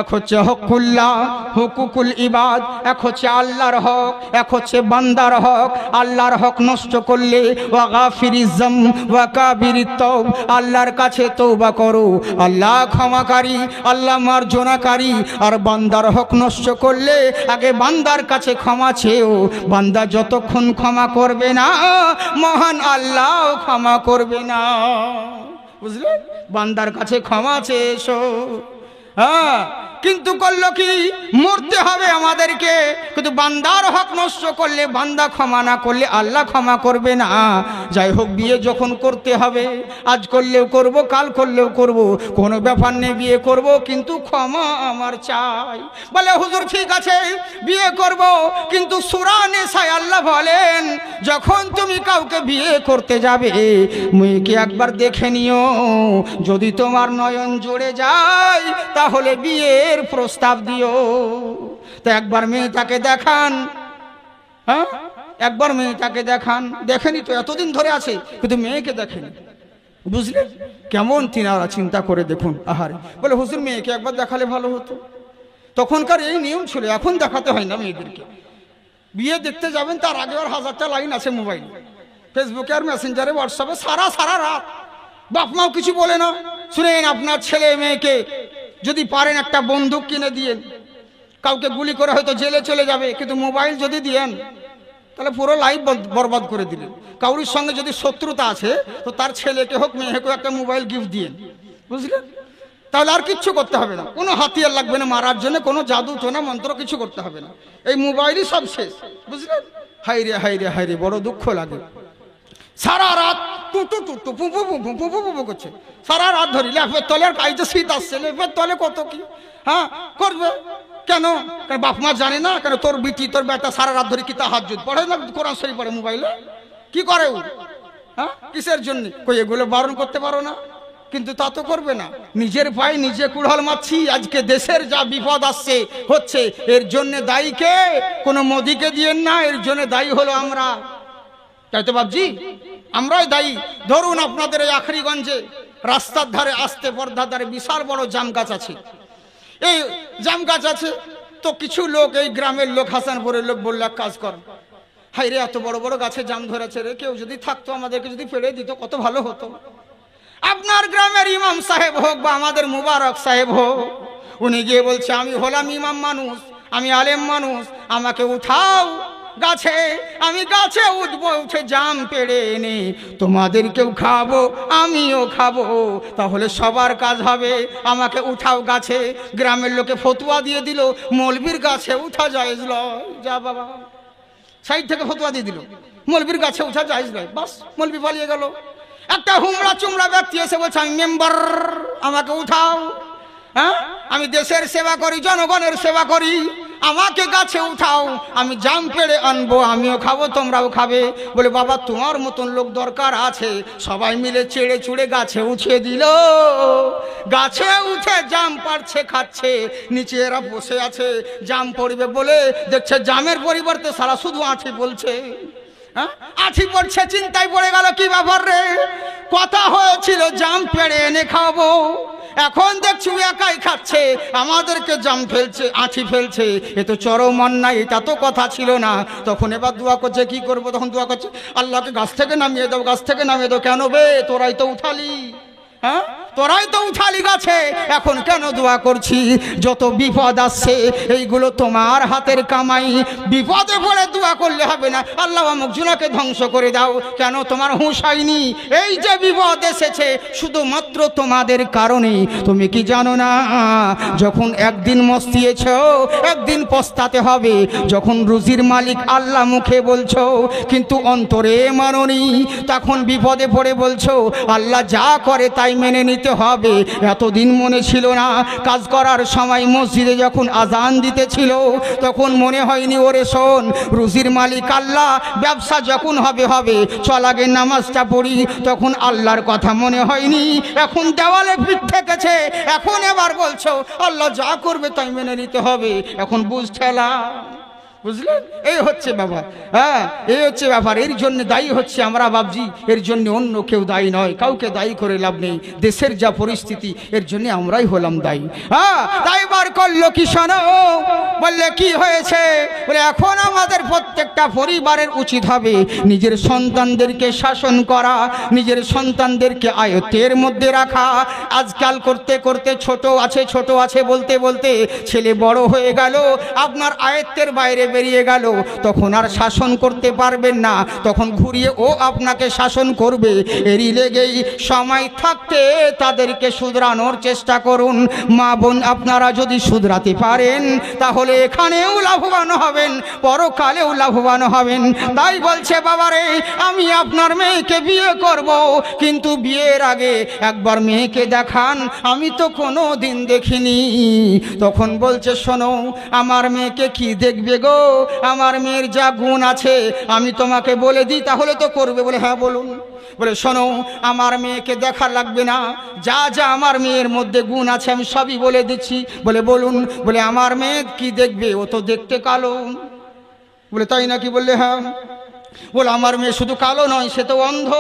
এক হচ্ছে হকুল্লাহ হুকুকুল ইবাদ, এক হচ্ছে আল্লাহর হক, এক হচ্ছে বান্দার হক। আল্লাহর হক নষ্ট করলে ওয়া গাফিরিজ যাম ওয়া কাবিরিত তওব, আল্লাহর কাছে তওবা করো, আল্লাহ ক্ষমাকারী, আল্লাহ মার্জনাকারী। আর বান্দার হক নষ্ট করলে আগে বান্দার কাছে ক্ষমা চেয়েও, বান্দা যতক্ষণ ক্ষমা করবে না মহান আল্লাহ ক্ষমা করবে না। বুঝলে? বান্দার কাছে ক্ষমা চেয়ে এসো। হ্যাঁ কিন্তু করলো কি, মরতে হবে আমাদেরকে, কিন্তু বান্দার হক নষ্ট করলে, বান্দা ক্ষমা না করলে আল্লাহ ক্ষমা করবে না। যাই হোক বিয়ে যখন করতে হবে, আজ করলেও করব কাল করলেও করব, কোনো ব্যাপার নেই বিয়ে করব, কিন্তু ক্ষমা আমার চাই। বলে হুজুর ঠিক আছে বিয়ে করব, কিন্তু সূরা নিসায় আল্লাহ বলেন যখন তুমি কাউকে বিয়ে করতে যাবে মেয়েকে একবার দেখে নিও, যদি তোমার নয়ন জুড়ে যায় তাহলে বিয়ের প্রস্তাব দিও। তো একবার মেয়েটাকে দেখান, হ্যাঁ একবার মেয়েটাকে দেখান, দেখেনি তো এতদিন ধরে আছে কিন্তু মেয়েকে দেখেনি। বুঝলেন? কেমন তিনারা চিন্তা করে দেখুন। আহারে বলে হুজুর মেয়েকে একবার দেখালে ভালো হতো, তখনকার এই নিয়ম ছিল, এখন দেখাতে হয় না মেয়েদেরকে। বিয়ে দেখতে যাবেন তার আগে আর 1000টা লাইন আছে মোবাইল, ফেসবুকে আর মেসেঞ্জারে হোয়াটসঅ্যাপে, সারা রাত বাপ মাও কিছু বলে না। শুনেন, আপনার ছেলে মেয়েকে যদি পারেন একটা বন্দুক কিনে দিয়েন, কাউকে গুলি করে হয়তো জেলে চলে যাবে, কিন্তু মোবাইল যদি দিয়েন তাহলে পুরো লাইফ বরবাদ করে দিলেন। কাউরির সঙ্গে যদি শত্রুতা আছে তো তার ছেলেকে হোক মেয়েকে একটা মোবাইল গিফট দিয়েন, বুঝলেন? তাহলে আর কিচ্ছু করতে হবে না, কোনো হাতিয়ার লাগবে না মারার জন্য, কোনো জাদু টোনা মন্ত্র কিছু করতে হবে না, এই মোবাইলই সব শেষ। বুঝলেন? হাইরে বড় দুঃখ লাগে। সারা রাত করছে, সারা রাত ধরি লেপের তলে, আর কাইতে শীত আসছে, লেপের তলে কত কি হ্যাঁ করবে। কেন? বাপ মা জানে না কেন? তোর বিটি তোর বেটা সারা রাত ধরে কি তাহাজ্জুদ পড়ে না, কোরআন শরীফ পড়ে, মোবাইলে কি করে ও? হ্যাঁ কিসের জন্য? কই এগুলো বারণ করতে পারো না? কিন্তু তা তো করবে না। নিজের পায়ে নিজে কুড়াল মারছি। আজকে দেশের যা বিপদ আসছে হচ্ছে, এর জন্য দায়ী কে? কোনো মোদিকে দিয়েন না, এর জন্য দায়ী হলো আমরা। তাই তো বাবজি, আমরাই দায়ী। ধরুন আপনাদের এই আখরিগঞ্জে রাস্তার ধারে, আস্তে পর্দার ধারে বিশাল বড় জাম গাছ আছে। এই জাম গাছ আছে তো কিছু লোক, এই গ্রামের লোক, হাসানপুরের লোক বলল, এক কাজ কর, হাই রে এত বড় বড় গাছে জাম ধরেছে রে, কেউ যদি থাকতো আমাদেরকে যদি ফেলে দিত কত ভালো হতো। আপনার গ্রামের ইমাম সাহেব হোক বা আমাদের মুবারক সাহেব হোক, উনি গিয়ে বলছে, আমি হলাম ইমাম মানুষ, আমি আলেম মানুষ, আমাকে উঠাও গাছে, আমি গাছে উঠবো, উঠে জাম পেড়ে এনে তোমাদেরকেও খাবো, আমিও খাবো, তাহলে সবার কাজ হবে। আমাকে উঠাও গাছে। গ্রামের লোকে ফতুয়া দিয়ে দিল, মৌলবীর গাছে উঠা জায়েজ নয়। যা বাবা, সাইড থেকে ফতুয়া দিয়ে দিল, মৌলবীর গাছে উঠা জায়েজ নয়। বাস, মৌলবী পালিয়ে গেল। একটা হুমড়া চুমড়া ব্যক্তি এসে বলছে, আমি মেম্বার, আমাকে উঠাও। হ্যাঁ, আমি দেশের সেবা করি, জনগণের সেবা করি, আমাকে গাছে উঠাও, আমি জাম পেড়ে আনবো, আমিও খাবো, তোমরাও খাবে। বলে, বাবা তোমার মতন লোক দরকার আছে। সবাই মিলে চেড়ে চুড়ে গাছে উঠিয়ে দিল। গাছে উঠে জাম পাড়ছে, খাচ্ছে। নিচে এরা বসে আছে, জাম পড়বে বলে দেখছে জামের পরিবর্তে সারা শুধু আঠি বলছে। আঠি পড়ছে, চিন্তায় পড়ে গেল, কি ব্যাপার রে, কথা হয়েছিল জাম পেড়ে এনে খাবো, এখন দেখছি একাই খাচ্ছে, আমাদেরকে জাম ফেলছে, আঠি ফেলছে, এ তো চরম অন্যায়, এটা তো কথা ছিল না। তখন এবার দোয়া করছে, কি করবো? তখন দোয়া করছে, আল্লাহকে গাছ থেকে নামিয়ে দাও, গাছ থেকে নামিয়ে দাও। কেন বে, তোরাই তো উঠালি, হ্যাঁ তোরাই তো উঠালি গাছে, এখন কেন দোয়া করছি? যত বিপদ আসছে এইগুলো তোমার হাতের কামাই, বিপদে পড়ে দোয়া করলে হবে না, আল্লাহ অমুক জনাকে ধ্বংস করে দাও। কেন তোমার হুঁশ হয়নি? এই যে বিপদ এসেছে শুধুমাত্র তোমাদের কারণে। তুমি কি জানো না, যখন একদিন মস্তিয়েছ একদিন পস্তাতে হবে। যখন রুজির মালিক আল্লাহ মুখে বলছো কিন্তু অন্তরে মানোনি, তখন বিপদে পড়ে বলছো আল্লাহ যা করে তাই মেনে নিতে হবে। এতদিন মনে ছিল না, কাজ করার সময় মসজিদে যখন আজান দিতেছিল তখন মনে হয়নি, ওরে শোন, রুজির মালিক আল্লাহ, ব্যবসা যখন হবে হবে, চল আগে নামাজটা পড়ি, তখন আল্লাহর কথা মনে হয়নি। এখন দেওয়ালে পিঠ ঠেকেছে, এখন এবার বলছো আল্লাহ যা করবে তাই মেনে নিতে হবে। এখন বুঝ ঠেলা, বুঝলেন? এই হচ্ছে ব্যাপার। হ্যাঁ, এই হচ্ছে ব্যাপার। এর জন্য দায়ী হচ্ছে আমরা বাবজি, এর জন্য অন্য কেউ দায়ী নয়। কাউকে দায়ী করে লাভ নেই। দেশের যা পরিস্থিতি, এর জন্য আমরাই হলাম দায়ী। হ্যাঁ, তাই বার করলো কি শোনো, বললে কি হয়েছে? বলে এখন আমাদের প্রত্যেকটা পরিবারের উচিত হবে নিজের সন্তানদেরকে শাসন করা, নিজের সন্তানদেরকে আয়ত্তের মধ্যে রাখা। আজকাল করতে করতে ছোট আছে বলতে বলতে ছেলে বড় হয়ে গেল, আপনার আয়ত্তের বাইরে বেরিয়ে গেল, তখন আর শাসন করতে পারবেন না, তখন ঘুরিয়ে ও আপনাকে শাসন করবে। এরই লেগেই সময় থাকতে তাদেরকে শুধরানোর চেষ্টা করুন। মা বোন আপনারা যদি শুধরাতে পারেন তাহলে এখানেও লাভবান হবেন, পরকালেও লাভবান হবেন। তাই বলছে বাবারে, আমি আপনার মেয়েকে বিয়ে করব, কিন্তু বিয়ের আগে একবার মেয়েকে দেখান, আমি তো কোনো দিন দেখিনি। তখন বলছে শোনো, আমার মেয়েকে কি দেখবে গো, আমার মেয়ের যা গুণ আছে আমি তোমাকে বলে দিই, তাহলে তো করবে। বলে হ্যাঁ বলুন। বলে শোনো, আমার মেয়েকে দেখা লাগবে না, যা যা আমার মেয়ের মধ্যে গুণ আছে আমি সবই বলে দিচ্ছি। বলে বলুন। বলে আমার মেয়ে কি দেখবে, ও তো দেখতে কালো। বলে তাই নাকি? বললে হ্যাঁ। বলে আমার মেয়ে শুধু কালো নয়, সে তো অন্ধ।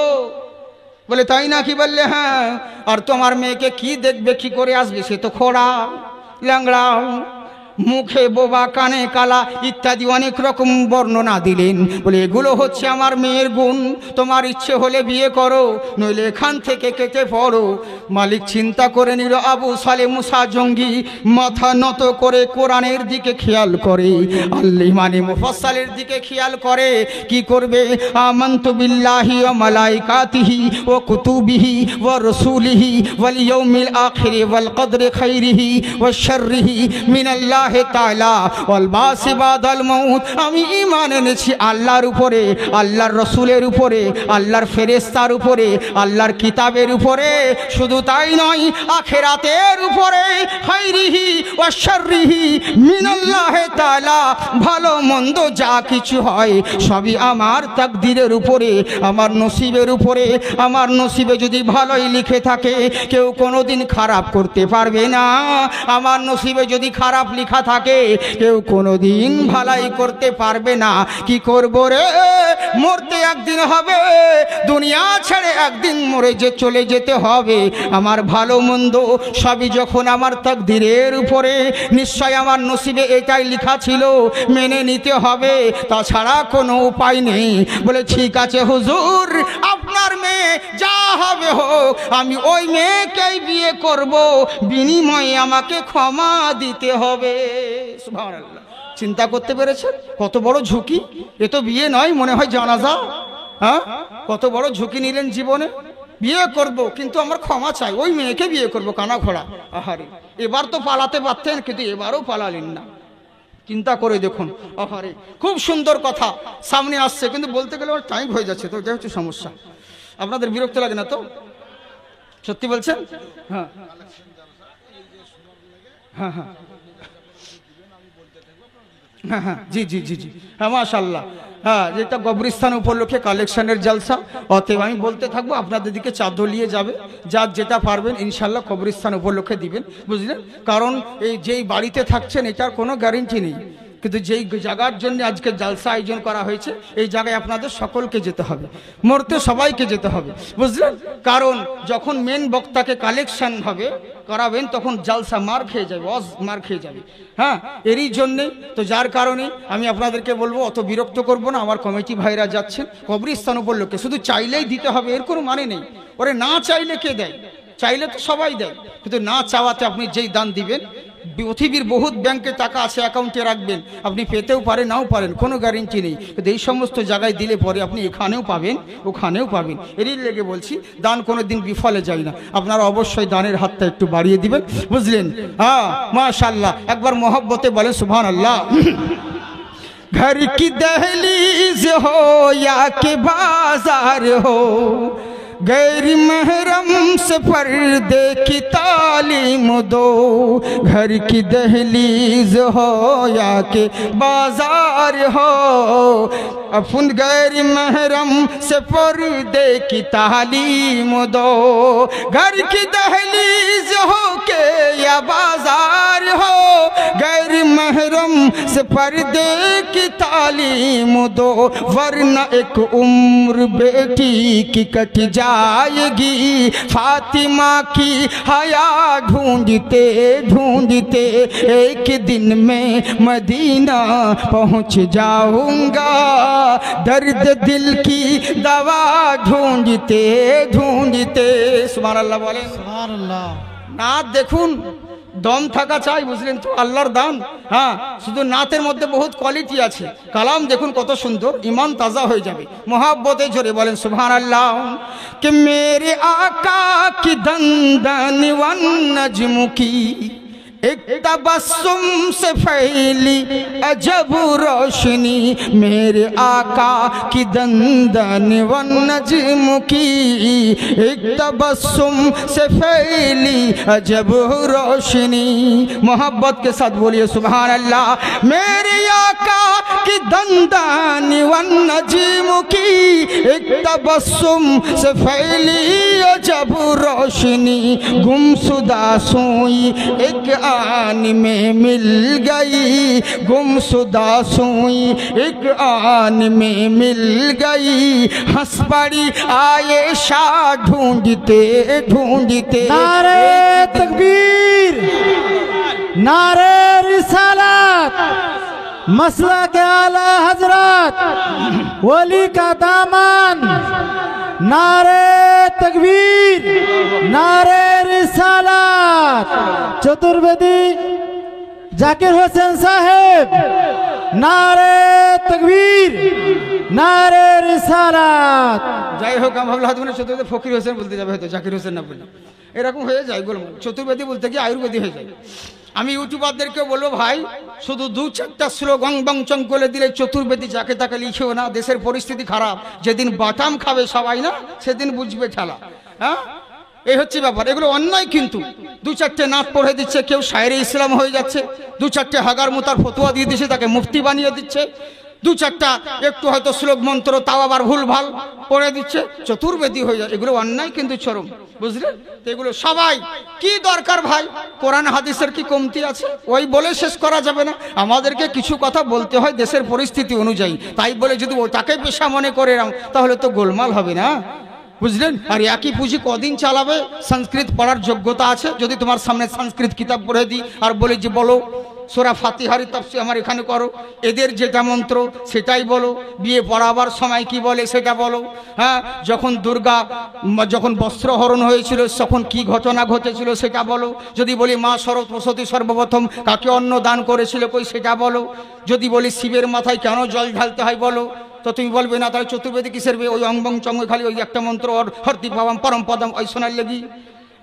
বলে তাই নাকি? বললে হ্যাঁ। আর তোমার মেয়েকে কি দেখবে, কি করে আসবে, সে তো খোড়া, ল্যাংড়া, মুখে বোবা, কানে কালা, ইত্যাদি অনেক রকম বর্ণনা দিলেন। বলে এগুলো হচ্ছে আমার মেয়ের গুণ, তোমার ইচ্ছে হলে বিয়ে করো, নইলে এখান থেকে কেটে পড়ো। মালিক চিন্তা করে নিল। আবু সালে মুসা জঙ্গি মাথা নত করে কোরআনের দিকে খেয়াল করে, আল ইমানে মুফাসসালের দিকে খেয়াল করে। কি করবে? আমানতু বিল্লাহি ওয়া মালাইকাতিহি ওয়া কুতুবিহি ওয়া রাসূলিহি ওয়াল ইয়াউমিল আখির ওয়াল কদরি খাইরিহি ওয়া শাররিহি মিনাল্লাহ মিনাল্লাহি তাআলা ওয়াল বাসি বাদাল মাউত। আমি ঈমান এনেছি আল্লাহর উপরে, আল্লাহর রাসূলের উপরে, আল্লাহর ফেরেশতার উপরে, আল্লাহর কিতাবের উপরে। শুধু তাই নয়, আখিরাতের উপরে, খাইরিহি ওয়া শাররিহি মিনাল্লাহি তাআলা। ভালো মন্দ যা কিছু হয় সবই আমার তাকদীরের উপরে, আমার নসিবের উপরে। আমার নসিবে যদি ভালোই লিখে থাকে কেউ কোনোদিন খারাপ করতে পারবে না। আমার নসিবে যদি খারাপ লেখা থাকে কেউ কোনোদিন ভালাই করতে পারবে না। কি করব রে, মরতে একদিন হবে, দুনিয়া ছেড়ে একদিন মরে চলে যেতে হবে। আমার ভালো মন্দ সবই যখন আমার তাকদীরের উপরে, নিশ্চয় আমার নসিবে এটাই লেখা ছিল, মেনে নিতে হবে, তাছাড়া কোনো উপায় নেই। বলে ঠিক আছে হুজুর, আপনার মেয়ে যা হবে হোক, আমি ওই মেয়েকেই বিয়ে করব, বিনিময়ে আমাকে ক্ষমা দিতে হবে। সুবহানাল্লাহ। চিন্তা করতে পেরেছেন কত বড় ঝুঁকি? এ তো বিয়ে নয়, মনে হয় জানাজা। হ্যাঁ, কত বড় ঝুঁকি নিলেন জীবনে। বিয়ে করব কিন্তু আমার ক্ষমা চাই, ওই মেয়েকে বিয়ে করব, কানা ঘোড়া। আহারে, এবার তো পালাতে পারতেন, কিন্তু এবারও পালালেন না। চিন্তা করে দেখুন। আহারে, খুব সুন্দর কথা সামনে আসছে, কিন্তু বলতে গেলে আমার টাইম হয়ে যাচ্ছে, তো এটা হচ্ছে সমস্যা। আপনাদের বিরক্ত লাগে না তো? সত্যি বলছেন? হ্যাঁ হ্যাঁ হ্যাঁ হ্যাঁ হ্যাঁ, জি জি জি জি, হ্যাঁ মাশাআল্লাহ। হ্যাঁ, যেটা কবরস্থান উপলক্ষে কালেকশনের জলসা, অতএব আমি বলতে থাকবো, আপনাদের দিকে চাদর নিয়ে যাবে, যার যেটা পারবেন ইনশাল্লাহ কবরস্থান উপলক্ষে দিবেন, বুঝলেন? কারণ এই যেই বাড়িতে থাকছেন এটার কোনো গ্যারেন্টি নেই, কিন্তু যেই জায়গার জন্য আজকে জলসা আয়োজন করা হয়েছে এই জায়গায় আপনাদের সকলকে যেতে হবে, মরতে সবাইকে যেতে হবে, বুঝলেন? কারণ যখন মেন বক্তাকে কালেকশন হবে করাবেন তখন জলসা মার খেয়ে যাবে, মার খেয়ে যাবে। হ্যাঁ, এরই জন্যে তো, যার কারণে আমি আপনাদেরকে বলবো অত বিরক্ত করব না। আমার কমিটি ভাইরা যাচ্ছেন কবরস্থান উপলক্ষে, শুধু চাইলেই দিতে হবে এর কোনো মানে নেই। ওরে না চাইলে কে দেয়? চাইলে তো সবাই দেয়, কিন্তু না চাওয়াতে আপনি যেই দান দিবেন, পৃথিবীর বহুত ব্যাংকে টাকা আছে, অ্যাকাউন্টে রাখবেন, আপনি পেতেও পারেন নাও পারেন, কোনো গ্যারেন্টি নেই, কিন্তু এই সমস্ত জায়গায় দিলে পরে আপনি এখানেও পাবেন ওখানেও পাবেন। এরই লেগে বলছি, দান কোনো দিন বিফলে যায় না। আপনারা অবশ্যই দানের হাতটা একটু বাড়িয়ে দিবেন, বুঝলেন? হ্যাঁ মাশাআল্লাহ, একবার মহব্বতে বলেন সুবহানাল্লাহ। घर की दहलीज हो या कि बाजार हो, गैर महरम से पर्दे की तालीम दो। घर की दहलीज हो या कि बाजार हो, अपन गैर महरम से पर्दे की तालीम दो। घर की दहलीज हो के या बाजार हो, गैर महरम से पर्दे की तालीम दो, वरना एक उम्र बेटी की कट जाएगी। फातिमा की हया ढूंढते ढूंढते एक दिन में मदीना पहुंच जाऊंगा। दर्द दिल की दवा ढूंढते ढूंढते, सुबहानाल्लाह बोले, सुबहानाल्लाह। ना देखुन দম থাকা চাই, বুঝলেন তো? আল্লাহর দান। হ্যাঁ, শুধু নাতের মধ্যে বহুত কোয়ালিটি আছে, কালাম দেখুন কত সুন্দর, ইমান তাজা হয়ে যাবে। মোহাব্বতে জোরে বলেন সুবহানাল্লাহ। कि मेरे आका की दंदन वन नज्म की एक तबस्सुम से फैली अजब रोशनी। मेरे आका की दंदन वन नज्म की एक तबस्सुम से फैली अजब रोशनी। मोहब्बत के साथ बोलिए सुभान अल्लाह। मेरे आका की दंदन वन नज्म की एक तबस्सुम से फैली अजब रोशनी। गुमशुदा सोई एक आन में मिल गई, गुमशुदा सोई एक आन में मिल गई। हंस पड़ी आयशा ढूंढते ढूंढते। नारे तकबीर, नारे रिसालत, मसला के आला हजरत, वली का दामन। नारे तकबीर, नारे रिसालत। चतुर्वेदी जाकिर हुसैन साहेब নারে তাকবীর, নারে রিসালাত। যাই হোক, আমি ভাবলাম হয়তো চতুর্বেদী ফকির হোসেন বলতে যাবে, হয়তো জাকির হোসেন না বলে এরকম হয়ে যায় গোলমাল। চতুর্বেদী বলতে গিয়ে আয়ুর্বেদী হয়ে যায়। আমি ইউটিউবারদেরকেও বলবো, ভাই শুধু 2-4টা শ্লোক গং বং চং করে দিলে চতুর্বেদী যাকে তাকে লিখেও না। দেশের পরিস্থিতি খারাপ, যেদিন বাটাম খাবে সবাই না সেদিন বুঝবে খেলা। হ্যাঁ, এই হচ্ছে ব্যাপার। এগুলো অন্যায়, কিন্তু 2-4টে নাত পড়ে দিচ্ছে, কেউ শায়রে ইসলাম হয়ে যাচ্ছে, 2-4টে হাগার মুতার ফতোয়া দিয়ে দিচ্ছে, তাকে মুফতি বানিয়ে দিচ্ছে, 2-4টা একটু হয়তো শ্লোক মন্ত্র তাও আবার ভুল ভাল পড়ে দিচ্ছে, চতুর্বেদী হয়ে যায়। এগুলো অন্যায় কিন্তু চরম, বুঝলেন? তো এগুলো সবাই কি দরকার ভাই? কোরআন হাদিসের কি কমতি আছে? ওই বলে শেষ করা যাবে না, আমাদেরকে কিছু কথা বলতে হয় দেশের পরিস্থিতি অনুযায়ী। তাই বলে যদি ও তাকে পেশা মনে করে নাও তাহলে তো গোলমাল হবে না, বুঝলেন? আর একই পুঁজি কদিন চালাবে? সংস্কৃত পড়ার যোগ্যতা আছে? যদি তোমার সামনে সংস্কৃত কিতাব পড়ে দিই আর বলি যে বলো সূরা ফাতিহার তাফসীর আমার এখানে করো, এদের যেটা মন্ত্র সেটাই বলো, বিয়ে পড়াবার সময় কি বলে সেটা বলো, হ্যাঁ, যখন দুর্গা যখন বস্ত্রহরণ হয়েছিল তখন কি ঘটনা ঘটেছিল সেটা বলো, যদি বলি মা সরস্বতী সর্বপ্রথম কাকে অন্ন দান করেছিল কই সেটা বলো, যদি বলি শিবের মাথায় কেন জল ঢালতে হয় বলো, তো তুমি বলবে না তাহলে চতুর্বেদী কিসের? ওই অঙ্গং চঙ্গ খালি ওই একটা মন্ত্র হরতি পাবাম পরম পদম ওই শোনার লেগি।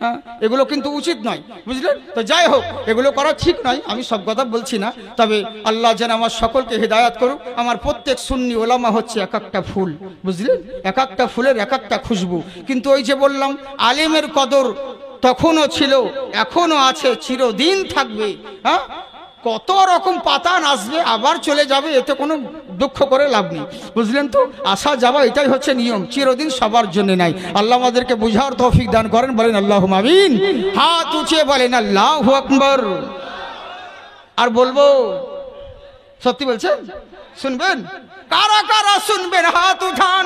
হ্যাঁ, এগুলো কিন্তু উচিত নয়, বুঝলেন? তো যাই হোক, এগুলো করা ঠিক নয়, আমি সব কথা বলছি না। তবে আল্লাহ যেন আমার সকলকে হিদায়াত করুক। আমার প্রত্যেক সুন্নি ওলামা হচ্ছে এক একটা ফুল, বুঝলেন? এক একটা ফুলের এক একটা খুশবু। কিন্তু ওই যে বললাম, আলেমের কদর তখনও ছিল, এখনো আছে, চিরদিন থাকবে। হ্যাঁ, কত রকম পাতান আসবে আবার চলে যাবে, এতে কোনো দুঃখ করে লাভ নেই, বুঝলেন তো? আসা যাওয়া এটাই হচ্ছে নিয়ম, চিরদিন সবার জন্য নাই। আল্লাহ আমাদেরকে বুঝার তৌফিক দান করেন, বলেন আল্লাহুম্মা আমিন। হাত উঁচিয়ে বলেন আল্লাহু আকবার। আর বলবো, সত্যি বলছেন? শুনবেন? কারা কারা শুনবেন হাত উঠান।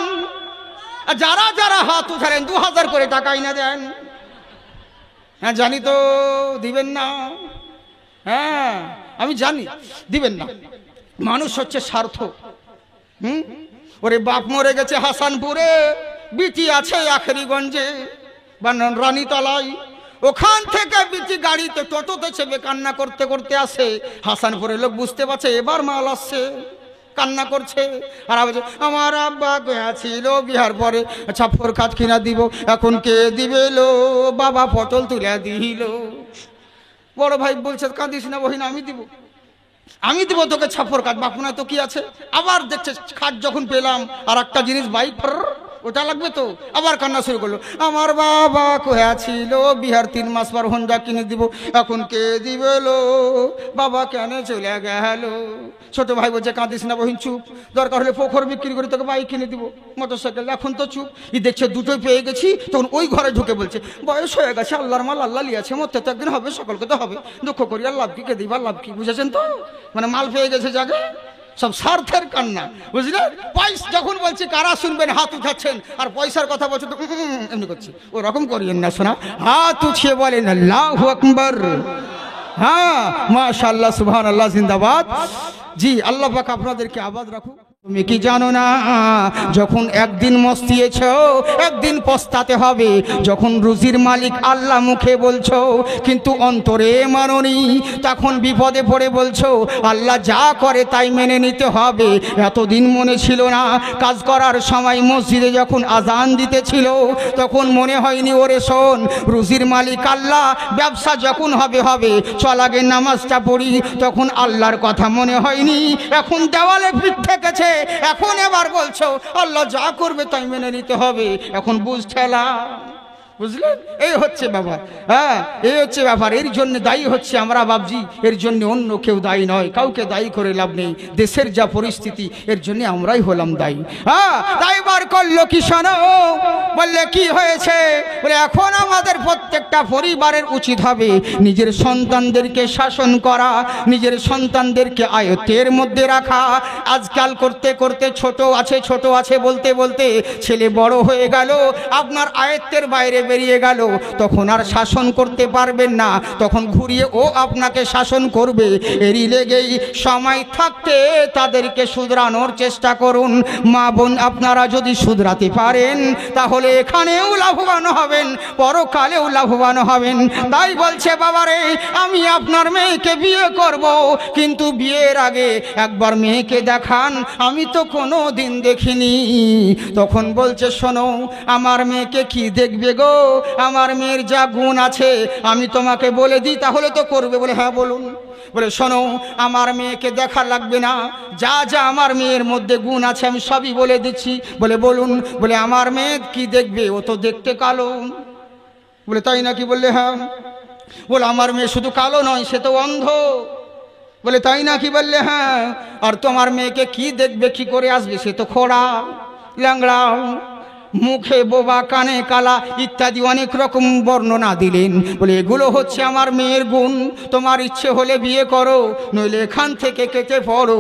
যারা যারা হাত উঠালেন 2000 করে টাকা এনে দেন। হ্যাঁ জানি তো দিবেন না, হ্যাঁ আমি জানি দিবেন না। মানুষ হচ্ছে স্বার্থ। ওরে বাপ মরে গেছে হাসানপুরে, বিটি আছে আখেরিগঞ্জে বা রানীতলায়, ওখান থেকে বিটি গাড়িতে টোটোতে চেপে কান্না করতে করতে আসে। হাসানপুরের লোক বুঝতে পারছে এবার মাল আসছে, কান্না করছে। আর আমার আব্বা ছিল বিহার পরে ছাপ্পর কাঠ কিনা দিব, এখন কে দিবে লো, বাবা পটল তুলে দিল। বড় ভাই বলছে কাঁদিস না বহিন, আমি দিব, আমি দিব তোকে ছাপ্পর কাঠ, বাপু না তো কি আছে। আবার দেখছে খাট যখন পেলাম আর একটা জিনিস বাইক ওটা লাগবে, তো আবার কান্না শুরু করলো। আমার বাবা কোয়া ছিল বিহার 3 মাস পর হোন্ডা কিনে দিব, এখন কে দিবে লো, বাবা কেন চলে গেল। ছোট ভাই বলছে কাঁদিস না বহিন, চুপ, দরকার হলে পোখর বিক্রি করে তোকে বাইক কিনে দিব, মোটরসাইকেল, এখন তো চুপ। দেখছে দুটোই পেয়ে গেছি, তখন ওই ঘরে ঢুকে বলছে বয়স হয়ে গেছে, আল্লাহর মাল আল্লাহ লিয়াছে, মরতে তো একদিন হবে, সকলকে তো হবে, দুঃখ করি আর লাভ কি, কে দিবার লাভ কি, বুঝেছেন তো? মানে মাল পেয়ে গেছে যাকে, সব স্বার্থের কান্না, বুঝলেন? পয়সা যখন বলছি কারা শুনবেন হাত উঠাচ্ছেন, আর পয়সার কথা বলছে তো এমনি করছি, ওরকম করিয়েন না শোনা। হাত উঠিয়ে বলেন আল্লাহু আকবার। হ্যাঁ মাশাআল্লাহ, সুবহানাল্লাহ, জিন্দাবাদ। জি, আল্লাহ পাক আপনাদেরকে আবাদ রাখুক। তুমি কি জানো না, যখন একদিন মস্তিয়েছ একদিন পস্তাতে হবে। যখন রুজির মালিক আল্লাহ মুখে বলছো কিন্তু অন্তরে মানোনি, তখন বিপদে পড়ে বলছো আল্লাহ যা করে তাই মেনে নিতে হবে। এতদিন মনে ছিল না, কাজ করার সময় মসজিদে যখন আজান দিতেছিল তখন মনে হয়নি ওরে শোন রুজির মালিক আল্লাহ, ব্যবসা যখন হবে হবে, চল আগে নামাজটা পড়ি, তখন আল্লাহর কথা মনে হয়নি। এখন দেওয়ালে পিঠ থেকেছে, এখন এবার বলছো আল্লাহ যা করবে তাই মেনে নিতে হবে, এখন বুঝছে না, বুঝলেন? এই হচ্ছে ব্যাপার। হ্যাঁ, এই হচ্ছে ব্যাপার। এর জন্য দায়ী হচ্ছে আমরা বাবজি, এর জন্য অন্য কেউ দায়ী নয়, কাউকে দায়ী করে লাভ নেই। দেশের যা পরিস্থিতি এর জন্য আমরাই হলাম দায়ী। হ্যাঁ, তাই বার করলো কি শোনো, বললে কি হয়েছে, বলে এখন আমাদের প্রত্যেকটা পরিবারের উচিত হবে নিজের সন্তানদেরকে শাসন করা, নিজের সন্তানদেরকে আয়ত্তের মধ্যে রাখা। আজকাল করতে করতে ছোট আছে বলতে বলতে ছেলে বড় হয়ে গেল, আপনার আয়ত্তের বাইরে বেরিয়ে গেল, তখন আর শাসন করতে পারবেন না, তখন ঘুরিয়ে ও আপনাকে শাসন করবে। এরই লেগেই সময় থাকতে তাদেরকে শুধরানোর চেষ্টা করুন। মা বোন আপনারা যদি শুধরাতে পারেন তাহলে তাহলে এখানেও লাভবান হবেন, পরকালেও লাভবান হবেন। তাই বলছে বাবারে আমি আপনার মেয়েকে বিয়ে করব, কিন্তু বিয়ের আগে একবার মেয়েকে দেখান, আমি তো কোনো দিন দেখিনি। তখন বলছে শোনো আমার মেয়েকে কি দেখবে গো, আমার মেয়ের যা গুণ আছে আমি তোমাকে বলে দিই, তাহলে তো করবে। বলে হ্যাঁ বলুন। বলে শোনো আমার মেয়েকে দেখা লাগবে না, যা যা আমার মেয়ের মধ্যে গুণ আছে আমি সবই বলে দিচ্ছি। বলে বলুন। বলে আমার মেয়ে কি দেখবে, ও তো দেখতে কালো। বলে তাই নাকি? বললে হ্যাঁ। বলে আমার মেয়ে শুধু কালো নয়, সে তো অন্ধ। বলে তাই নাকি? বললে হ্যাঁ। আর তোমার মেয়েকে কি দেখবে, কি করে আসবে, সে তো খোড়া, ল্যাংড়া, মুখে বোবা, কানে কালা ইত্যাদি অনেক রকম বর্ণনা দিলেন। বলে এগুলো হচ্ছে আমার মেয়ের গুণ, তোমার ইচ্ছে হলে বিয়ে করো, নইলে এখান থেকে কেটে পড়ো।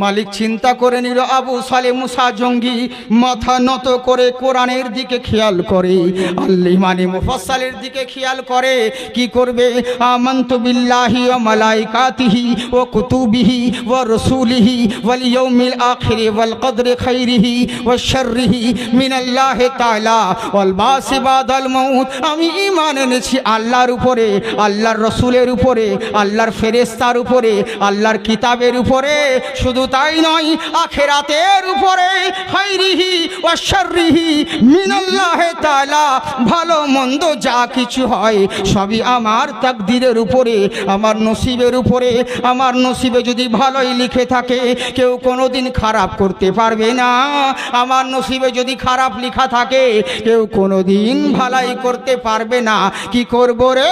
মালিক চিন্তা করে নিল। আবু সালে মুসা জঙ্গি মাথা নত করে কোরআনের দিকে খেয়াল করে, আল্লাহ মানে মুফাসসালের দিকে খেয়াল করে। কি করবে? আমানতু বিল্লাহি ওয়া মালাইকাতিহি ওয়া কুতুবিহি ওয়া রাসূলিহি ওয়াল ইয়াউমিল আখির ওয়াল কদরি খাইরিহি ওয়া শাররিহি মিনাল্লাহ তাআলা ওয়াল বাসি বাদাল মাউত। আমি ঈমান এনেছি আল্লাহর উপরে, আল্লাহর রাসূলের উপরে, আল্লাহর ফেরেশতার উপরে, আল্লাহর কিতাবের উপরে। শুধু তাই নয়, আখিরাতের উপরে। খাইরিহি ওয়া শাররিহি মিনাল্লাহ তাআলা। ভালো মন্দ যা কিছু হয় সবই আমার তাকদীরের উপরে, আমার নসিবের উপরে। আমার নসিবে যদি ভালোই লিখে থাকে কেউ কোনোদিন খারাপ করতে পারবে না। আমার নসিবে যদি খারাপ লিখা থাকে কেউ কোনোদিন ভালাই করতে পারবে না। কি করব রে,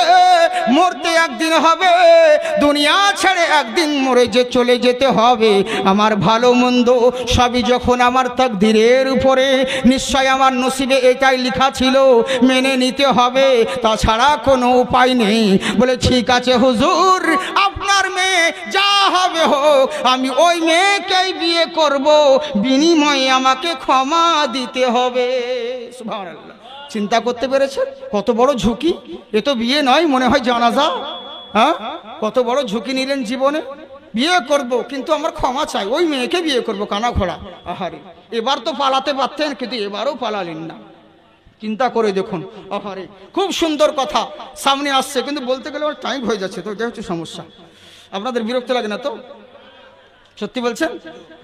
মরতে একদিন হবে, দুনিয়া ছেড়ে একদিন মরে যে চলে যেতে হবে। আমার ভালো মন্দ সবই যখন আমার তাকদীরের উপরে, নিশ্চয় আমার নসিবে এটাই লেখা ছিল, মেনে নিতে হবে, তাছাড়া কোনো উপায় নেই। বলে ঠিক আছে হুজুর, আপনার মেয়ে যা হবে হোক, আমি ওই মেয়েকেই বিয়ে করব, বিনিময়ে আমাকে ক্ষমা দিতে হবে। সুবহানাল্লাহ। চিন্তা করতে পেরেছেন কত বড় ঝুঁকি? এ তো বিয়ে নয়, মনে হয় জানাজা। হ্যাঁ, কত বড় ঝুঁকি নিলেন জীবনে। বিয়ে করব কিন্তু আমার ক্ষমা চাই, ওই মেয়েকে বিয়ে করব, কানা ঘোড়া। আহারে, এবার তো পালাতে পারতেন, কিন্তু এবারও পালালেন না। চিন্তা করে দেখুন। আহারে, খুব সুন্দর কথা সামনে আসছে, কিন্তু বলতে গেলে আমার টাইম হয়ে যাচ্ছে, তো এটা হচ্ছে সমস্যা। আপনাদের বিরক্ত লাগে না তো? সত্যি বলছেন?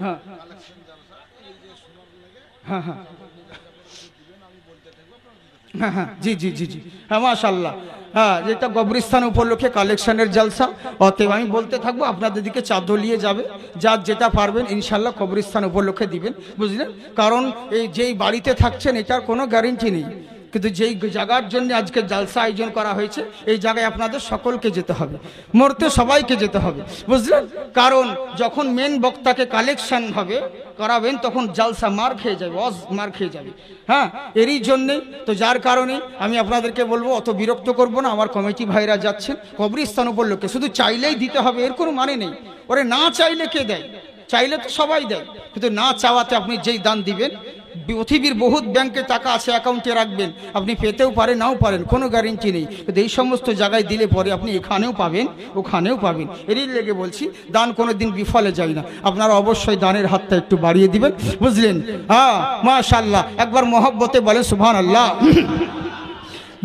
হ্যাঁ হ্যাঁ হ্যাঁ হ্যাঁ হ্যাঁ, জি জি জি জি, হ্যাঁ মাশাআল্লাহ। হ্যাঁ, যেটা কবরস্থান উপলক্ষে কালেকশনের জলসা, অতএব আমি বলতে থাকবো, আপনাদের দিকে চাদর নিয়ে যাবে, যার যেটা পারবেন ইনশাল্লাহ কবরস্থান উপলক্ষে দিবেন, বুঝলেন? কারণ এই যেই বাড়িতে থাকছেন এটার কোনো গ্যারেন্টি নেই, কিন্তু যেই জায়গার জন্য আজকে জলসা আয়োজন করা হয়েছে এই জায়গায় আপনাদের সকলকে যেতে হবে, মরতে সবাইকে যেতে হবে, বুঝলেন? কারণ যখন মেন বক্তাকে কালেকশন হবে করাবেন তখন জলসা মার খেয়ে যাবে, মার খেয়ে যাবে। হ্যাঁ, এরই জন্যে তো, যার কারণে আমি আপনাদেরকে বলবো অত বিরক্ত করব না। আমার কমিটি ভাইরা যাচ্ছেন কবরস্থান উপলক্ষে, শুধু চাইলেই দিতে হবে এর কোনো মানে নেই। ওরে না চাইলে কে দেয়? চাইলে তো সবাই দেয়, কিন্তু না চাওয়াতে আপনি যেই দান দিবেন, পৃথিবীর বহুত ব্যাংকে টাকা আছে, অ্যাকাউন্টে রাখবেন, আপনি পেতেও পারেন নাও পারেন, কোনো গ্যারেন্টি নেই, কিন্তু এই সমস্ত জায়গায় দিলে পরে আপনি এখানেও পাবেন ওখানেও পাবেন। এরই লেগে বলছি দান কোনো দিন বিফলে যায় না। আপনারা অবশ্যই দানের হাতটা একটু বাড়িয়ে দিবেন, বুঝলেন? হ্যাঁ মাশাআল্লাহ, একবার মহব্বতে বলেন সুবহানাল্লাহ।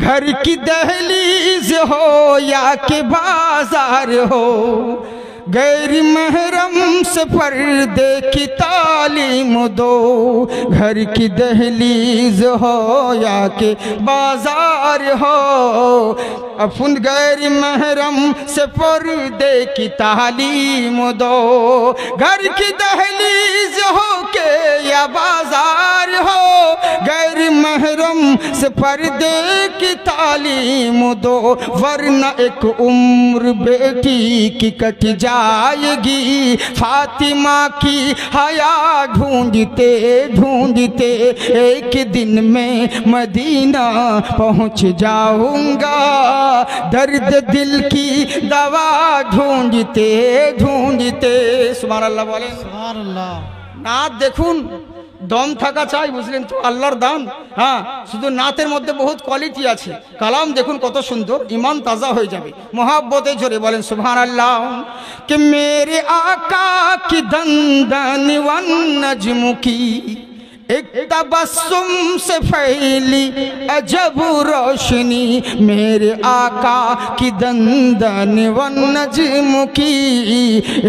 घर की दहलीज हो या के बाजार हो, गैर महरम से पर्दे की तालीम दो। घर की दहलीज हो या के बाजार हो, अपन गैर महरम से पर्दे की तालीम दो। घर की दहलीज हो के या बाजार हो, गैर महरम से पर्दे की तालीम दो, वरना एक उम्र बेटी की कट जाएगी। फातिमा की हया ढूंढते ढूंढते एक दिन में मदीना पहुंच जाऊंगा। दर्द दिल की दवा ढूंढते ढूंढते, सुबहानाल्लाह बोलें, সুবহানাল্লাহ। नात देखुन দম থাকা চাই, বুঝলেন তো? আল্লাহর দান। হ্যাঁ, শুধু নাতের মধ্যে বহুত কোয়ালিটি আছে। কালাম দেখুন কত সুন্দর, ইমান তাজা হয়ে যাবে। মোহাব্বতে জোরে বলেন সুবহানাল্লাহ। कि मेरे आका की दंदन वन नज्म की एक तबस्सुम से फैली अजब रोशनी मेरे आका की दंदन व नज्म की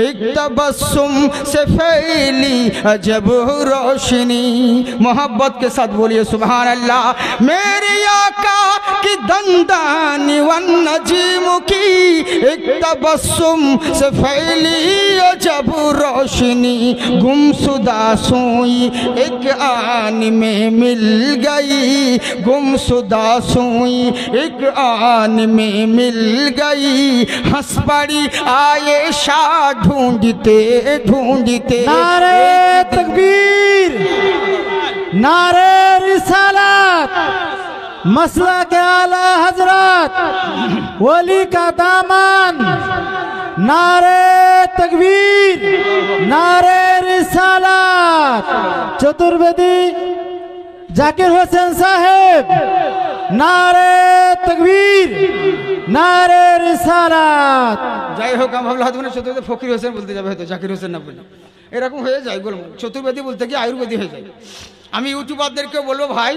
एक तबस्सुम से फैली अजब रोशनी मोहब्बत के साथ बोलिए सुभान अल्लाह मेरे आका की दंदन व नज्म की एक तबस्सुम से फैली अजब रोशनी गुमशुदा सोई एक आन में मिल गई गुमशुदा सोई एक आन में मिल गई हंस पड़ी आयशा ढूंढते ढूंढते नारे तकबीर नारे रिसालत मसला के आला हजरत वली का दामन नारे तकबीर नारे रिसालत चतुर्वेदी जाकिर हुसैन साहेब नारे तकबीर नारे रिसालत যাই হোক আমি ভাবলাম হয়তো চতুর্বেদী ফকির হোসেন বলতে যাবে হয়তো জাকির হোসেন না বলে এরকম হয়ে যায় গোলমাল চতুর্বেদী বলতে গিয়ে আয়ুর্বেদী হয়ে যায় আমি ইউটিউবারদেরকে বলবো ভাই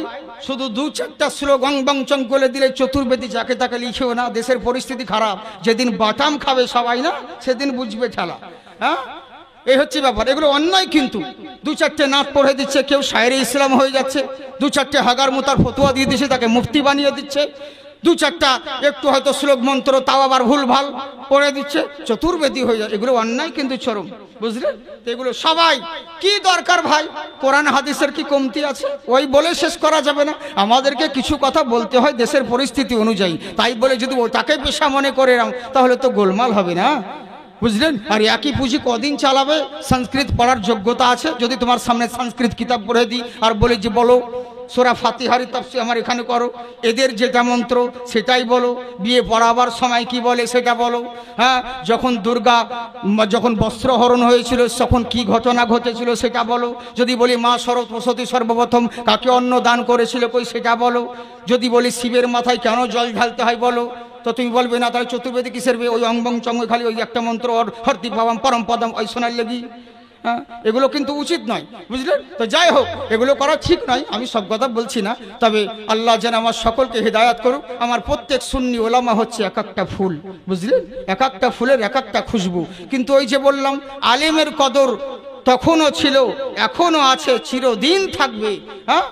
শুধু দু চারটা শ্লোক বং চং করে দিলে চতুর্বেদী যাকে তাকে লিখেও না দেশের পরিস্থিতি খারাপ যেদিন বাটাম খাবে সবাই না সেদিন বুঝবে ঠেলা হ্যাঁ এই হচ্ছে ব্যাপার এগুলো অন্যায় কিন্তু দু চারটে নাত পড়ে দিচ্ছে কেউ শায়েরে ইসলাম হয়ে যাচ্ছে দু চারটে হাগার মুতার ফতোয়া দিয়ে দিচ্ছে তাকে মুফতি বানিয়ে দিচ্ছে দু চারটা একটু হয়তো শ্লোক মন্ত্র তাও আবার ভুলভাল পড়ে দিচ্ছে চতুর্বেদী হয়ে যায় এগুলো অন্যায় কিন্তু চরম বুঝলে এগুলো সবাই কি দরকার ভাই কোরআন হাদিসের কি কমতি আছে ওই বলে শেষ করা যাবে না আমাদেরকে কিছু কথা বলতে হয় দেশের পরিস্থিতি অনুযায়ী তাই বলে যদি ওটাকে পেশা মনে করে তাহলে তো গোলমাল হবে না বুঝলেন আর একই পুঁজি কদিন চালাবে সংস্কৃত পড়ার যোগ্যতা আছে যদি তোমার সামনে সংস্কৃত কিতাব পড়ে দিই আর বলে যে বলো সূরা ফাতিহার তাফসীর আমার এখানে করো এদের যেটা মন্ত্র সেটাই বলো বিয়ে পড়াবার সময় কি বলে সেটা বলো হ্যাঁ যখন বস্ত্রহরণ হয়েছিল তখন কি ঘটনা ঘটেছিল সেটা বলো যদি বলি মা সরস্বতী সর্বপ্রথম কাকে অন্ন দান করেছিল কই সেটা বলো যদি বলি শিবের মাথায় কেন জল ঢালতে হয় বলো তো তুমি বলবে না তাহলে চতুর্বেদী কিসের ওই অঙ্গং চঙ্গ খালি ওই একটা মন্ত্র হরতি ভাবাম পরম পদম ওই শোনার লেগি হ্যাঁ এগুলো কিন্তু উচিত নয় বুঝলেন তো যাই হোক এগুলো করা ঠিক নয় আমি সব কথা বলছি না তবে আল্লাহ যেন আমার সকলকে হিদায়াত করুক আমার প্রত্যেক সুন্নি ওলামা হচ্ছে এক একটা ফুল বুঝলেন এক একটা ফুলের এক একটা খুশবু কিন্তু ওই যে বললাম আলেমের কদর তখনও ছিল এখনো আছে চিরদিন থাকবে হ্যাঁ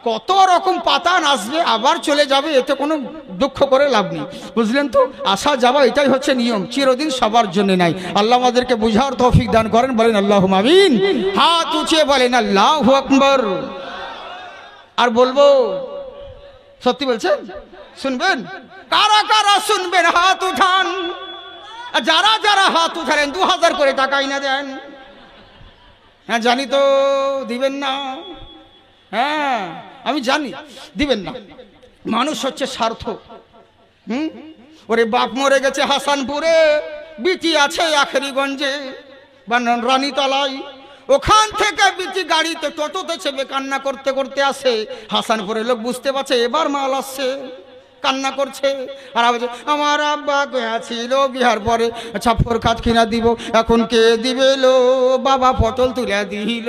কত রকম পাতান আসবে আবার চলে যাবে এতে কোনো দুঃখ করে লাভ নেই বুঝলেন তো আসা যাওয়া এটাই হচ্ছে নিয়ম চিরদিন সবার জন্য নাই আল্লাহ আমাদেরকে বুঝার তৌফিক দান করেন বলেন আল্লাহুম্মা আমিন হাত উঁচিয়ে বলেন আল্লাহু আকবার আর বলবো সত্যি বলছেন শুনবেন কারা কারা শুনবেন হাত উঠান আর যারা যারা হাত উঠালেন 2000 করে টাকা এনে দেন হ্যাঁ জানি তো দিবেন না হ্যাঁ আমি জানি দিবেন না মানুষ হচ্ছে স্বার্থ ওরে বাপ মরে গেছে হাসানপুরে বিটি আছে আখেরিগঞ্জে বা রানীতলায় ওখান থেকে বিটি গাড়িতে টোটোতে চেপে কান্না করতে করতে আসে হাসানপুরে লোক বুঝতে পারছে এবার মাল আসছে কান্না করছে আর আমার আব্বা গেছিল বিহার পরে ছাপ্পর কাজ কিনা দিব এখন কে দিবে লো বাবা পটল তুলে দিল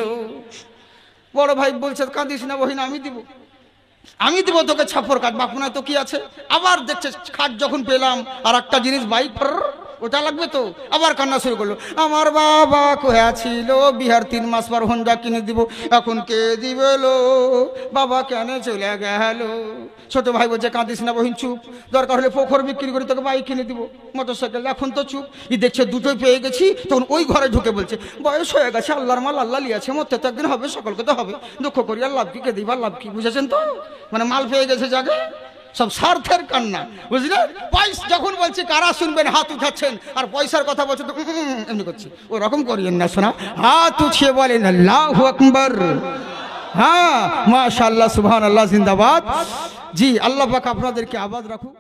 বড় ভাই বলছে কাঁদিস না বহিন আমি দিব তোকে ছাপ্পর কাঠ বাপুনা তো কি আছে আবার দেখছে খাট যখন পেলাম আর একটা জিনিস বাইক ওটা লাগবে তো আবার কান্না শুরু করলো আমার বাবা কোয়া ছিল বিহার 3 মাস পর হোন্ডা কিনে দিব এখন কে দিবে লো বাবা কেন চলে গেল ছোট ভাই বলছে কাঁদিস না বহিন চুপ দরকার হলে পোখর বিক্রি করে তোকে বাইক কিনে দিব মোটরসাইকেল এখন তো চুপ দেখছে দুটোই পেয়ে গেছি তখন ওই ঘরে ঢুকে বলছে বয়স হয়ে গেছে আল্লাহর মাল আল্লাহ লিয়াছে মরতে তো একদিন হবে সকলকে তো হবে দুঃখ করি আর লাভ কি কে দিবার লাভ কি বুঝেছেন তো মানে মাল পেয়ে গেছে জাগে সব স্বার্থের কান্না বুঝলে পয়সা যখন বলছি কারা শুনবেন হাত উঠাচ্ছেন আর পয়সার কথা বলছে তো এমনি করছি ওরকম করিয়েন না শোনা হাত উঠিয়ে বলেন আল্লাহু আকবার হ্যাঁ মাশাআল্লাহ সুবহানাল্লাহ জিন্দাবাদ জি আল্লাহ পাক আপনাদেরকে আবাদ রাখুক